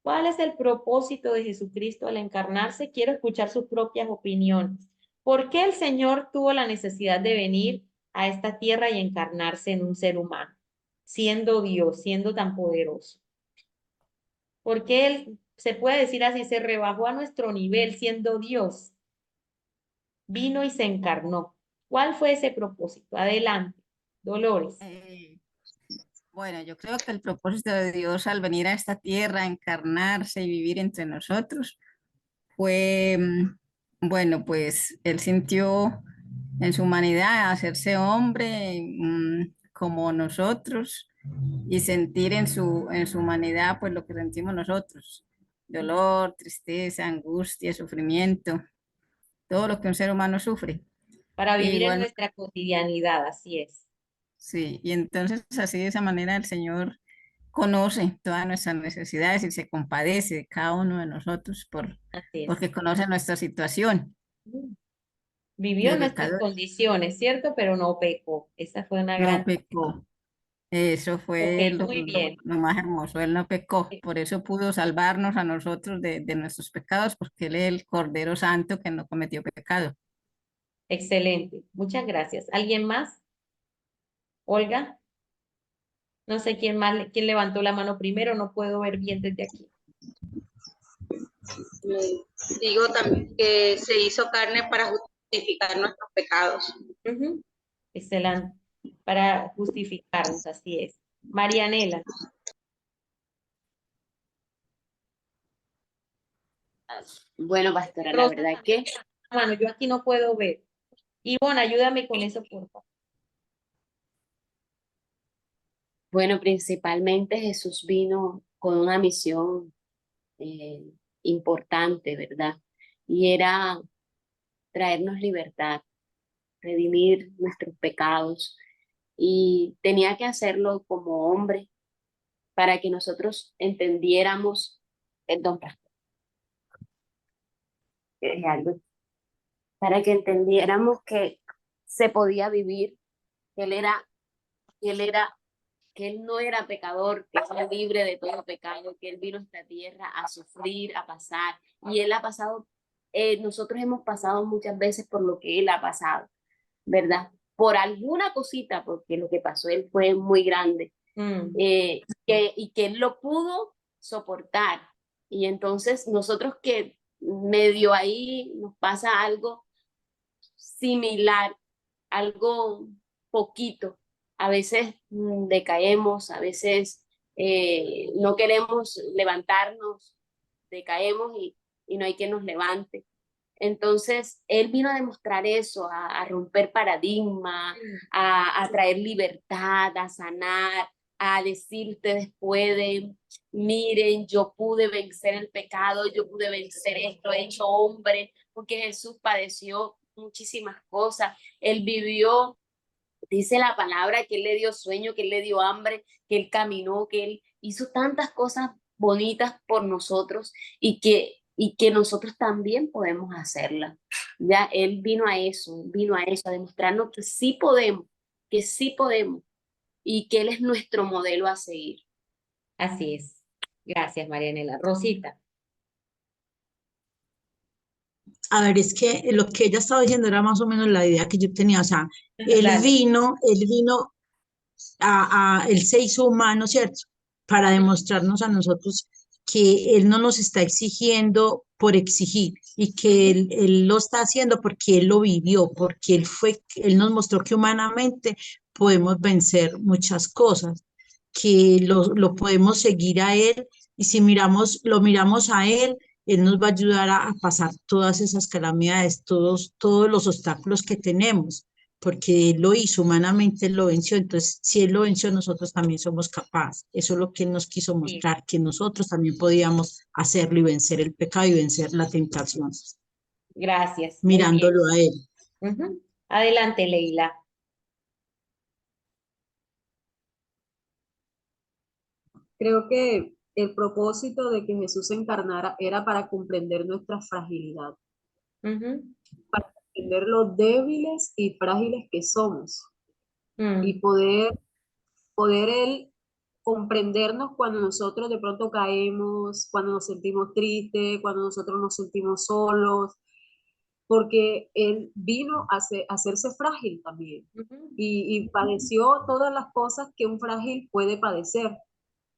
S2: ¿Cuál es el propósito de Jesucristo al encarnarse? Quiero escuchar sus propias opiniones. ¿Por qué el Señor tuvo la necesidad de venir a esta tierra y encarnarse en un ser humano, siendo Dios, siendo tan poderoso? ¿Por qué Él, se puede decir así, se rebajó a nuestro nivel siendo Dios? Vino y se encarnó. ¿Cuál fue ese propósito? Adelante, Dolores.
S4: Bueno, yo creo que el propósito de Dios al venir a esta tierra, encarnarse y vivir entre nosotros, fue, bueno, pues Él sintió en su humanidad hacerse hombre como nosotros y sentir en su humanidad pues lo que sentimos nosotros, dolor, tristeza, angustia, sufrimiento, todo lo que un ser humano sufre.
S2: Para vivir en
S4: Igual,
S2: nuestra cotidianidad, así es.
S4: sí, y entonces así de esa manera el Señor conoce todas nuestras necesidades y se compadece de cada uno de nosotros
S2: Así es.
S4: porque conoce nuestra situación
S2: Vivió
S4: de
S2: en nuestras
S4: pecador.
S2: condiciones, ¿cierto? Pero no pecó. Esa fue una
S4: No
S2: gran...
S4: pecó. Eso fue
S2: Ok, muy bien.
S4: lo más hermoso. Él no pecó. Por eso pudo salvarnos a nosotros de nuestros pecados, porque Él es el Cordero Santo que no cometió pecado.
S2: Excelente. Muchas gracias. ¿Alguien más? Olga. No sé quién más, quién levantó la mano primero, no puedo ver bien desde aquí.
S9: Digo también que se hizo carne para justificar nuestros pecados.
S2: Excelente. Para justificarnos, así es. Marianela.
S1: Bueno, pastora, la verdad es que...
S2: Mano, yo aquí no puedo ver. Ivonne, ayúdame con eso, por favor.
S1: Bueno, principalmente Jesús vino con una misión importante, ¿verdad? Y era traernos libertad, redimir nuestros pecados. Y tenía que hacerlo como hombre para que nosotros entendiéramos, perdón, pastor, algo, para que entendiéramos que se podía vivir, que él era que él no era pecador, que era libre de todo pecado, que él vino a esta tierra a sufrir, a pasar, y él ha pasado, nosotros hemos pasado muchas veces por lo que él ha pasado, ¿verdad? Por alguna cosita, porque lo que pasó él fue muy grande, y que él lo pudo soportar, y entonces nosotros que medio ahí nos pasa algo similar, algo poquito, a veces decaemos, a veces no queremos levantarnos, decaemos y no hay quien nos levante. Entonces, él vino a demostrar eso, a romper paradigma, a traer libertad, a sanar, a decir, ustedes pueden, miren, yo pude vencer el pecado, yo pude vencer esto, hecho hombre, porque Jesús padeció muchísimas cosas, él vivió, dice la palabra, que él le dio sueño, que él le dio hambre, que él caminó, que él hizo tantas cosas bonitas por nosotros y que nosotros también podemos hacerla. Ya él vino a eso, a demostrarnos que sí podemos y que él es nuestro modelo a seguir.
S2: Así es. Gracias, Marianela. Rosita.
S6: A ver, es que lo que ella estaba diciendo era más o menos la idea que yo tenía, o sea,
S2: Dale.
S6: él vino él se hizo humano, ¿cierto? Para demostrarnos a nosotros que Él no nos está exigiendo por exigir y que él lo está haciendo porque Él lo vivió, porque Él nos mostró que humanamente podemos vencer muchas cosas, que lo podemos seguir a Él y si lo miramos a Él, Él nos va a ayudar a pasar todas esas calamidades, todos los obstáculos que tenemos porque Él lo hizo humanamente, Él lo venció. Entonces, si Él lo venció, nosotros también somos capaces. Eso es lo que Él nos quiso
S2: Sí,
S6: mostrar, que nosotros también podíamos hacerlo y vencer el pecado y vencer la tentación,
S2: gracias, muy bien.
S6: mirándolo a Él.
S2: Ujú. Adelante, Leila.
S3: Creo que el propósito de que Jesús se encarnara era para comprender nuestra fragilidad,
S2: Ujú.
S3: para entender lo débiles y frágiles que somos
S2: Mm,
S3: y poder Él comprendernos cuando nosotros de pronto caemos, cuando nos sentimos tristes, cuando nosotros nos sentimos solos, porque Él vino a hacerse frágil también
S2: ujú.
S3: y padeció todas las cosas que un frágil puede padecer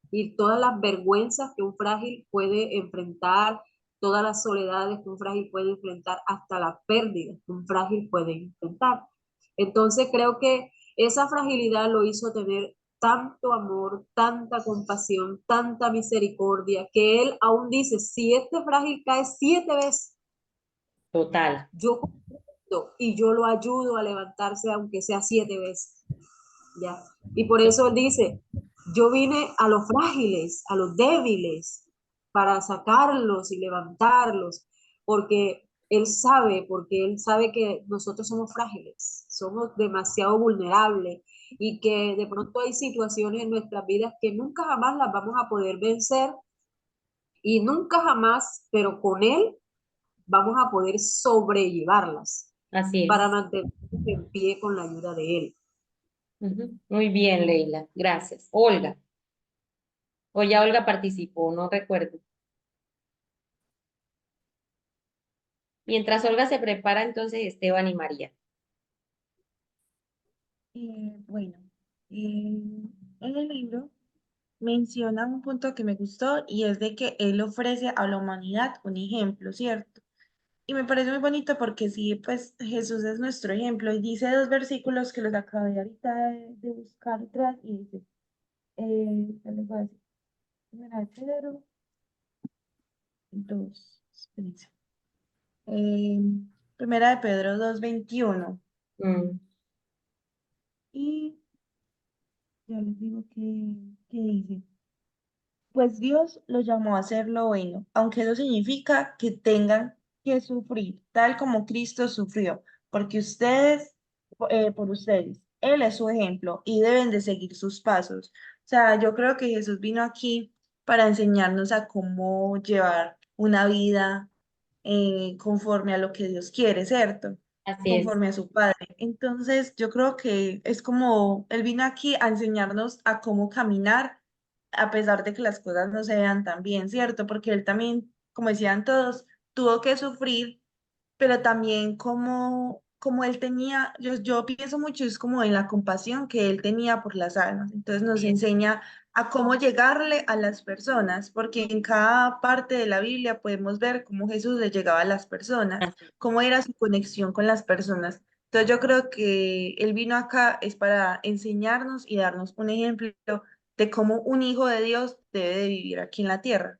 S3: y todas las vergüenzas que un frágil puede enfrentar, todas las soledades que un frágil puede enfrentar, hasta la pérdida que un frágil puede enfrentar. Entonces creo que esa fragilidad lo hizo tener tanto amor, tanta compasión, tanta misericordia, que él aún dice, si este frágil cae 7 veces,
S2: Total.
S3: yo comprendo y yo lo ayudo a levantarse aunque sea 7 veces. ¿Ya? Y por eso él dice, yo vine a los frágiles, a los débiles, para sacarlos y levantarlos, porque él sabe que nosotros somos frágiles, somos demasiado vulnerables y que de pronto hay situaciones en nuestras vidas que nunca jamás las vamos a poder vencer y nunca jamás, pero con él vamos a poder sobrellevarlas
S2: Así
S3: para
S2: es.
S3: mantenernos en pie con la ayuda de él.
S2: Ujú. Muy bien, Leila. Gracias. Olga. O ya Olga participó, no recuerdo. Mientras Olga se prepara, entonces Esteban y María.
S10: Bueno, en el libro menciona un punto que me gustó y es de que él ofrece a la humanidad un ejemplo, ¿cierto? Y me parece muy bonito porque sí, pues Jesús es nuestro ejemplo y dice dos versículos que los acabé ahorita de buscar atrás y dice, ¿qué les voy a decir? Primera de Pedro, dos, espérense. Eh, Primera de Pedro 2:21
S2: Mm,
S10: y ya les digo que dice. Pues Dios lo llamó a hacer lo bueno, aunque eso significa que tengan que sufrir, tal como Cristo sufrió, porque ustedes, por ustedes, Él es su ejemplo y deben de seguir sus pasos. O sea, yo creo que Jesús vino aquí para enseñarnos a cómo llevar una vida conforme a lo que Dios quiere, ¿cierto?
S2: así es.
S10: Conforme a su Padre. Entonces, yo creo que es como Él vino aquí a enseñarnos a cómo caminar a pesar de que las cosas no se vean tan bien, ¿cierto? Porque él también, como decían todos, tuvo que sufrir, pero también como él tenía, yo pienso mucho, es como en la compasión que él tenía por las almas. Entonces nos
S2: Así es.
S10: enseña a cómo llegarle a las personas, porque en cada parte de la Biblia podemos ver cómo Jesús le llegaba a las personas,
S2: Así es.
S10: cómo era su conexión con las personas. Entonces yo creo que él vino acá es para enseñarnos y darnos un ejemplo de cómo un hijo de Dios debe de vivir aquí en la tierra.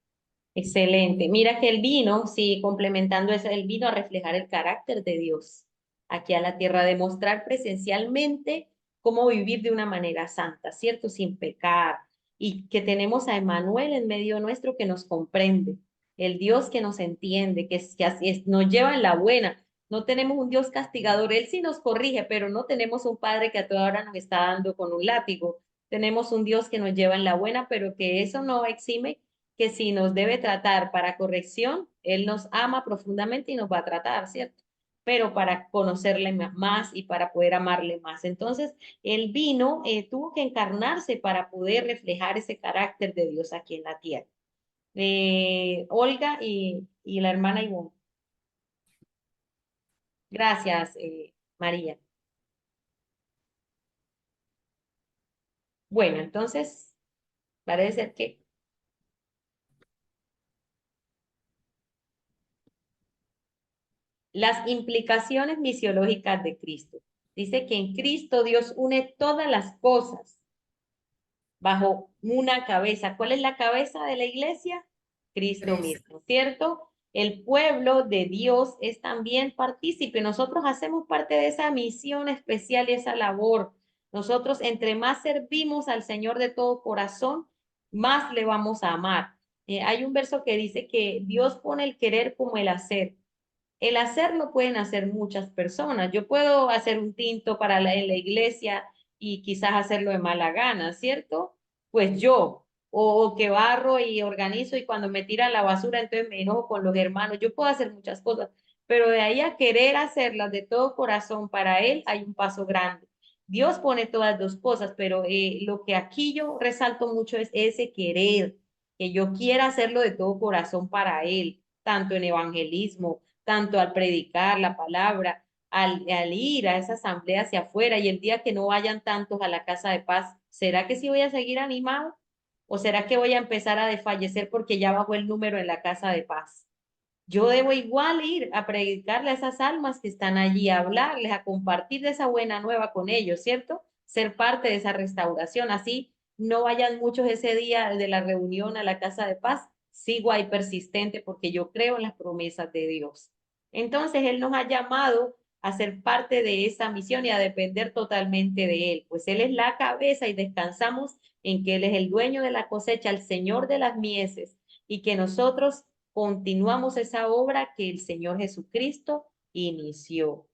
S2: Excelente. Mira que el vino, sí, complementando eso, el vino a reflejar el carácter de Dios aquí a la tierra, demostrar presencialmente cómo vivir de una manera santa, ¿cierto? Sin pecar. Y que tenemos a Emmanuel en medio nuestro que nos comprende, el Dios que nos entiende, que así nos lleva en la buena. No tenemos un Dios castigador, Él sí nos corrige, pero no tenemos un Padre que a toda hora nos está dando con un látigo. Tenemos un Dios que nos lleva en la buena, pero que eso no exime que si nos debe tratar para corrección, Él nos ama profundamente y nos va a tratar, ¿cierto? Pero para conocerle más y para poder amarle más. Entonces, Él vino, tuvo que encarnarse para poder reflejar ese carácter de Dios aquí en la tierra. Olga y la hermana Ivonne. Gracias, María. Bueno, entonces, parece ser que las implicaciones misiológicas de Cristo. Dice que en Cristo Dios une todas las cosas bajo una cabeza. ¿Cuál es la cabeza de la iglesia? Cristo mismo, ¿cierto? El pueblo de Dios es también partícipe. Nosotros hacemos parte de esa misión especial y esa labor. Nosotros, entre más servimos al Señor de todo corazón, más le vamos a amar. Hay un verso que dice que Dios pone el querer como el hacer. El hacer lo pueden hacer muchas personas. Yo puedo hacer un tinto en la iglesia y quizás hacerlo de mala gana, ¿cierto? Pues yo, o que barro y organizo y cuando me tiran la basura, entonces me enojo con los hermanos. Yo puedo hacer muchas cosas, pero de ahí a querer hacerlas de todo corazón para Él hay un paso grande. Dios pone todas dos cosas, pero lo que aquí yo resalto mucho es ese querer, que yo quiera hacerlo de todo corazón para Él, tanto en evangelismo, tanto al predicar la palabra, al ir a esa asamblea hacia afuera y el día que no vayan tantos a la casa de paz, ¿será que sí voy a seguir animado? ¿O será que voy a empezar a desfallecer porque ya bajó el número en la casa de paz? Yo debo igual ir a predicarle a esas almas que están allí, a hablarles, a compartir de esa buena nueva con ellos, ¿cierto? Ser parte de esa restauración. Así no vayan muchos ese día de la reunión a la casa de paz. Sigo ahí persistente porque yo creo en las promesas de Dios. Entonces, Él nos ha llamado a ser parte de esa misión y a depender totalmente de Él, pues Él es la cabeza y descansamos en que Él es el dueño de la cosecha, el Señor de las mieses, y que nosotros continuamos esa obra que el Señor Jesucristo inició.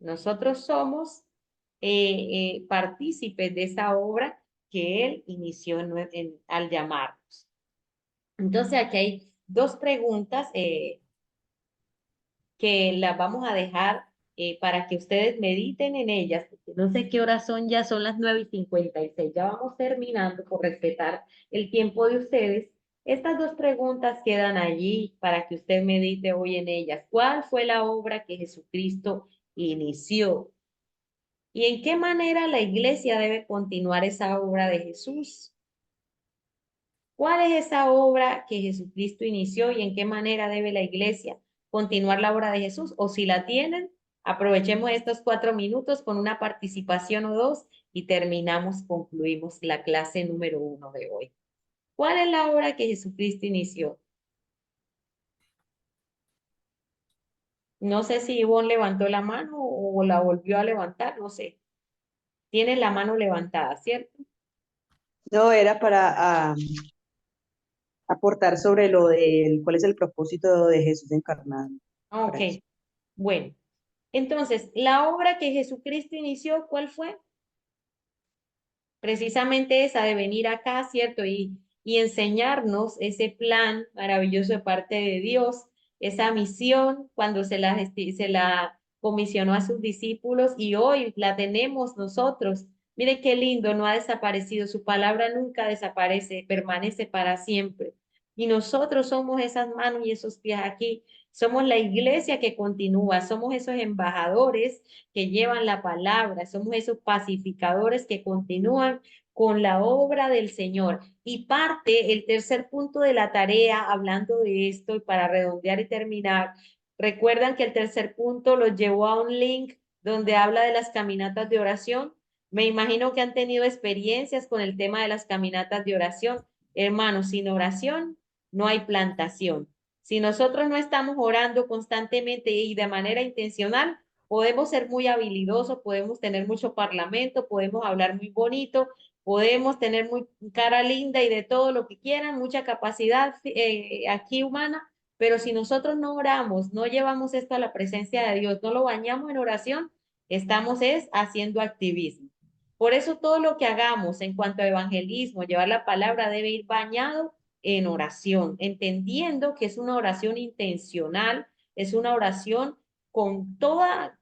S2: Nosotros somos partícipes de esa obra que Él inició al llamarnos. Entonces, aquí hay dos preguntas que las vamos a dejar para que ustedes mediten en ellas, porque no sé qué horas son, ya son las 9:56, ya vamos terminando por respetar el tiempo de ustedes. Estas dos preguntas quedan allí para que usted medite hoy en ellas. ¿Cuál fue la obra que Jesucristo inició? ¿Y en qué manera la iglesia debe continuar esa obra de Jesús? ¿Cuál es esa obra que Jesucristo inició y en qué manera debe la iglesia continuar la obra de Jesús? O si la tienen, aprovechemos estos 4 minutos con una participación o dos y concluimos la clase número 1 de hoy. ¿Cuál es la obra que Jesucristo inició? No sé si Ivonne levantó la mano o la volvió a levantar, no sé. Tienes la mano levantada, ¿cierto?
S7: No, era para aportar sobre lo de cuál es el propósito de Jesús encarnado.
S2: Ok, bueno. Entonces, la obra que Jesucristo inició, ¿cuál fue? Precisamente esa de venir acá, ¿cierto? Y enseñarnos ese plan maravilloso de parte de Dios, esa misión cuando se la comisionó a sus discípulos y hoy la tenemos nosotros. Mire qué lindo, no ha desaparecido, su palabra nunca desaparece, permanece para siempre. Y nosotros somos esas manos y esos pies aquí, somos la iglesia que continúa, somos esos embajadores que llevan la palabra, somos esos pacificadores que continúan con la obra del Señor. Y parte, el tercer punto de la tarea, hablando de esto y para redondear y terminar, recuerdan que el tercer punto los llevó a un link donde habla de las caminatas de oración. Me imagino que han tenido experiencias con el tema de las caminatas de oración. Hermanos, sin oración no hay plantación. Si nosotros no estamos orando constantemente y de manera intencional, podemos ser muy habilidosos, podemos tener mucho parlamento, podemos hablar muy bonito, podemos tener muy cara linda y de todo lo que quieran, mucha capacidad aquí humana, pero si nosotros no oramos, no llevamos esto a la presencia de Dios, no lo bañamos en oración, estamos haciendo activismo. Por eso todo lo que hagamos en cuanto a evangelismo, llevar la palabra debe ir bañado en oración, entendiendo que es una oración intencional, es una oración con toda,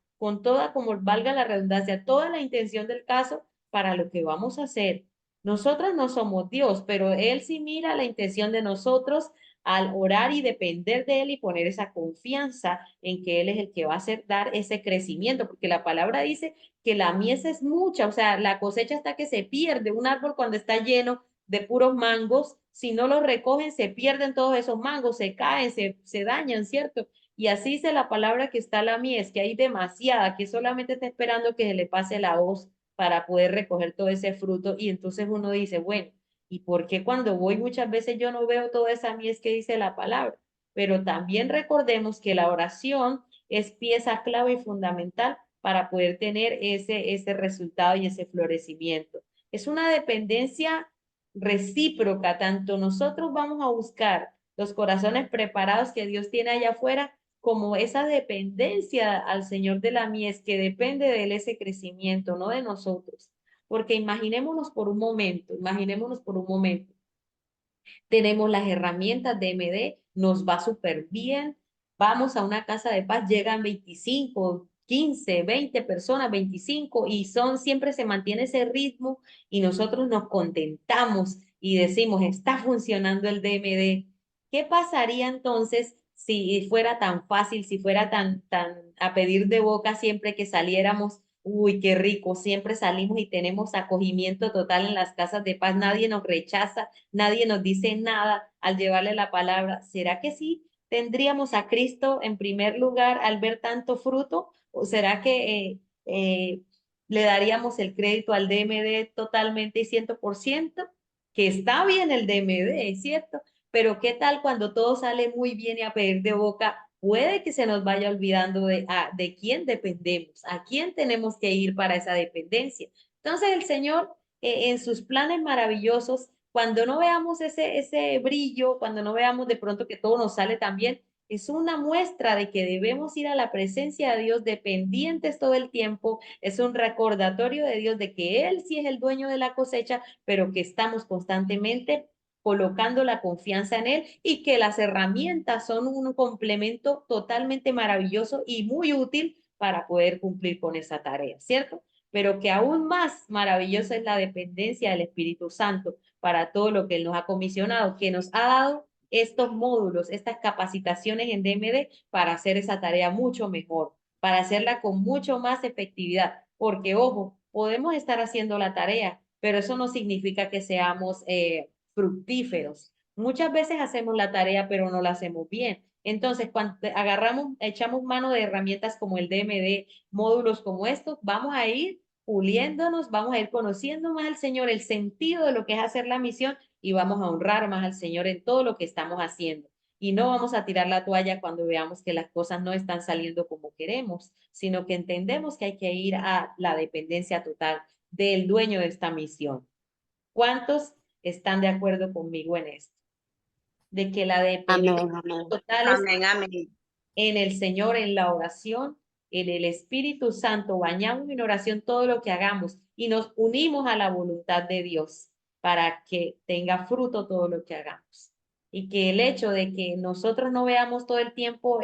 S2: como valga la redundancia, toda la intención del caso para lo que vamos a hacer. Nosotros no somos Dios, pero Él sí mira la intención de nosotros al orar y depender de Él y poner esa confianza en que Él es el que va a hacer dar ese crecimiento, porque la palabra dice que la mies es mucha, o sea, la cosecha hasta que se pierde. Un árbol cuando está lleno de puros mangos, si no los recogen, se pierden todos esos mangos, se caen, se dañan, ¿cierto? Y así dice la palabra que está la mies, que hay demasiada, que solamente está esperando que se le pase la hoz para poder recoger todo ese fruto. Y entonces uno dice, bueno, ¿y por qué cuando voy muchas veces yo no veo toda esa mies que dice la palabra? Pero también recordemos que la oración es pieza clave y fundamental para poder tener ese resultado y ese florecimiento. Es una dependencia recíproca, tanto nosotros vamos a buscar los corazones preparados que Dios tiene allá afuera, como esa dependencia al Señor de la mies, que depende de Él ese crecimiento, no de nosotros. Porque imaginémonos por un momento, tenemos las herramientas de MD, nos va súper bien, vamos a una casa de paz, llegan 25, 15, 20 personas, 25, y siempre se mantiene ese ritmo y nosotros nos contentamos y decimos, está funcionando el DMD. ¿Qué pasaría entonces si fuera tan fácil, si fuera tan a pedir de boca siempre que saliéramos? Uy, qué rico, siempre salimos y tenemos acogimiento total en las casas de paz, nadie nos rechaza, nadie nos dice nada al llevarle la palabra. ¿Será que sí tendríamos a Cristo en primer lugar al ver tanto fruto? ¿O será que le daríamos el crédito al DMD totalmente y 100%? Que está bien el DMD, es cierto, pero ¿qué tal cuando todo sale muy bien y a pedir de boca? Puede que se nos vaya olvidando de quién dependemos, a quién tenemos que ir para esa dependencia. Entonces el Señor, en sus planes maravillosos, cuando no veamos ese brillo, cuando no veamos de pronto que todo nos sale tan bien, es una muestra de que debemos ir a la presencia de Dios dependientes todo el tiempo, es un recordatorio de Dios de que Él sí es el dueño de la cosecha, pero que estamos constantemente colocando la confianza en Él y que las herramientas son un complemento totalmente maravilloso y muy útil para poder cumplir con esa tarea, ¿cierto? Pero que aún más maravillosa es la dependencia del Espíritu Santo para todo lo que Él nos ha comisionado, que nos ha dado estos módulos, estas capacitaciones en DMD para hacer esa tarea mucho mejor, para hacerla con mucho más efectividad, porque ojo, podemos estar haciendo la tarea, pero eso no significa que seamos fructíferos. Muchas veces hacemos la tarea, pero no la hacemos bien. Entonces, cuando echamos mano de herramientas como el DMD, módulos como estos, vamos a ir puliéndonos, vamos a ir conociendo más al Señor, el sentido de lo que es hacer la misión y vamos a honrar más al Señor en todo lo que estamos haciendo. Y no vamos a tirar la toalla cuando veamos que las cosas no están saliendo como queremos, sino que entendemos que hay que ir a la dependencia total del dueño de esta misión. ¿Cuántos están de acuerdo conmigo en esto? De que la dependencia total es en el Señor, en la oración, en el Espíritu Santo, bañamos en oración todo lo que hagamos y nos unimos a la voluntad de Dios para que tenga fruto todo lo que hagamos. Y que el hecho de que nosotros no veamos todo el tiempo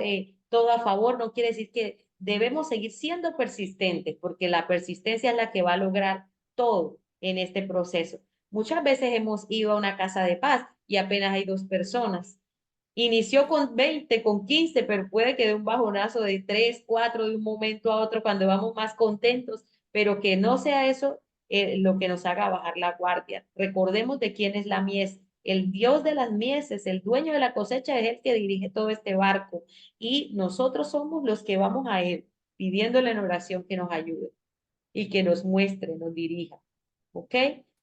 S2: todo a favor no quiere decir que debemos seguir siendo persistentes, porque la persistencia es la que va a lograr todo en este proceso. Muchas veces hemos ido a una casa de paz y apenas hay 2 personas. Inició con 20, con 15, pero puede que de un bajonazo de 3, 4 de un momento a otro cuando vamos más contentos, pero que no sea eso lo que nos haga bajar la guardia. Recordemos de quién es la mies. El Dios de las mieses, el dueño de la cosecha, es el que dirige todo este barco y nosotros somos los que vamos a él pidiéndole en oración que nos ayude y que nos muestre, nos dirija. ¿Ok?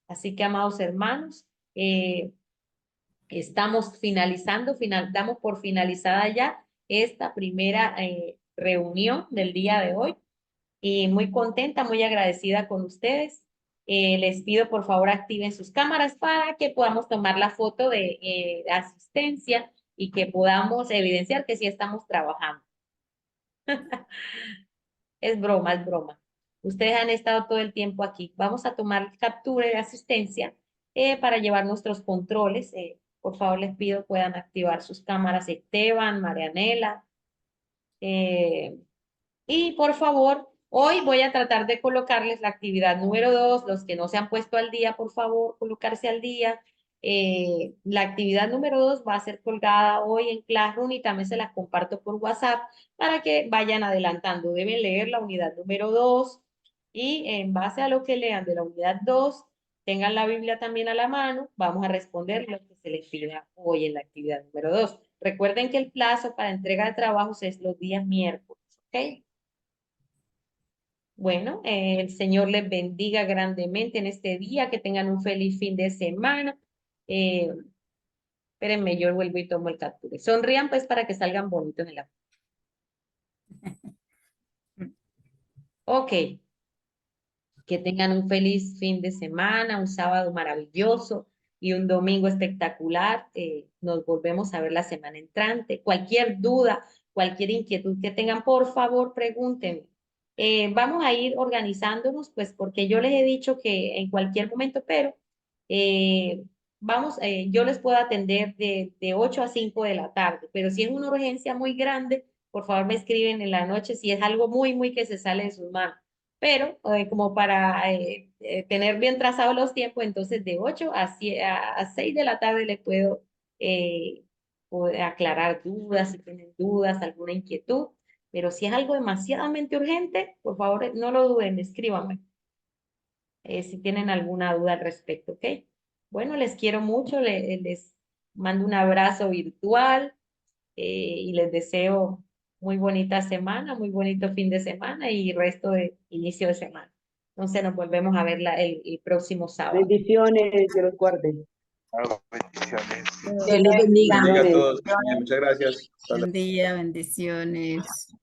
S2: Así que, amados hermanos, estamos finalizando, damos por finalizada ya esta primera reunión del día de hoy y muy contenta, muy agradecida con ustedes. Les pido por favor activen sus cámaras para que podamos tomar la foto de asistencia y que podamos evidenciar que sí estamos trabajando. Es broma, es broma. Ustedes han estado todo el tiempo aquí. Vamos a tomar captura de asistencia para llevar nuestros controles. Por favor, les pido puedan activar sus cámaras Esteban, Marianela. Y por favor, hoy voy a tratar de colocarles la actividad número 2. Los que no se han puesto al día, por favor, colocarse al día. La actividad número 2 va a ser colgada hoy en Classroom y también se las comparto por WhatsApp para que vayan adelantando. Deben leer la unidad número 2 y en base a lo que lean de la unidad 2, tengan la Biblia también a la mano, vamos a responder lo que se les pida hoy en la actividad número 2. Recuerden que el plazo para entrega de trabajos es los días miércoles, ¿ok? Bueno, el Señor les bendiga grandemente en este día, que tengan un feliz fin de semana. Espérenme, yo vuelvo y tomo el capture. Sonrían pues para que salgan bonitos en la... Ok. Que tengan un feliz fin de semana, un sábado maravilloso y un domingo espectacular. Nos volvemos a ver la semana entrante. Cualquier duda, cualquier inquietud que tengan, por favor, pregúntenme. Vamos a ir organizándonos, pues porque yo les he dicho que en cualquier momento, pero yo les puedo atender de 8 a 5 de la tarde, pero si es una urgencia muy grande, por favor me escriben en la noche si es algo muy que se sale de sus manos. Pero como para tener bien trazados los tiempos, entonces de 8 a 6 de la tarde les puedo aclarar dudas, si tienen dudas, alguna inquietud. Pero si es algo demasiadamente urgente, por favor no lo duden, escríbanme si tienen alguna duda al respecto, ¿ok? Bueno, les quiero mucho, les mando un abrazo virtual y les deseo muy bonita semana, muy bonito fin de semana y resto de inicio de semana. Entonces nos volvemos a ver el próximo sábado.
S7: Bendiciones, Dios los guarde.
S5: Bendiciones.
S6: Dios les bendiga.
S8: Bendiga a todos. Muchas gracias. Hasta luego.
S4: Buen día, bendiciones.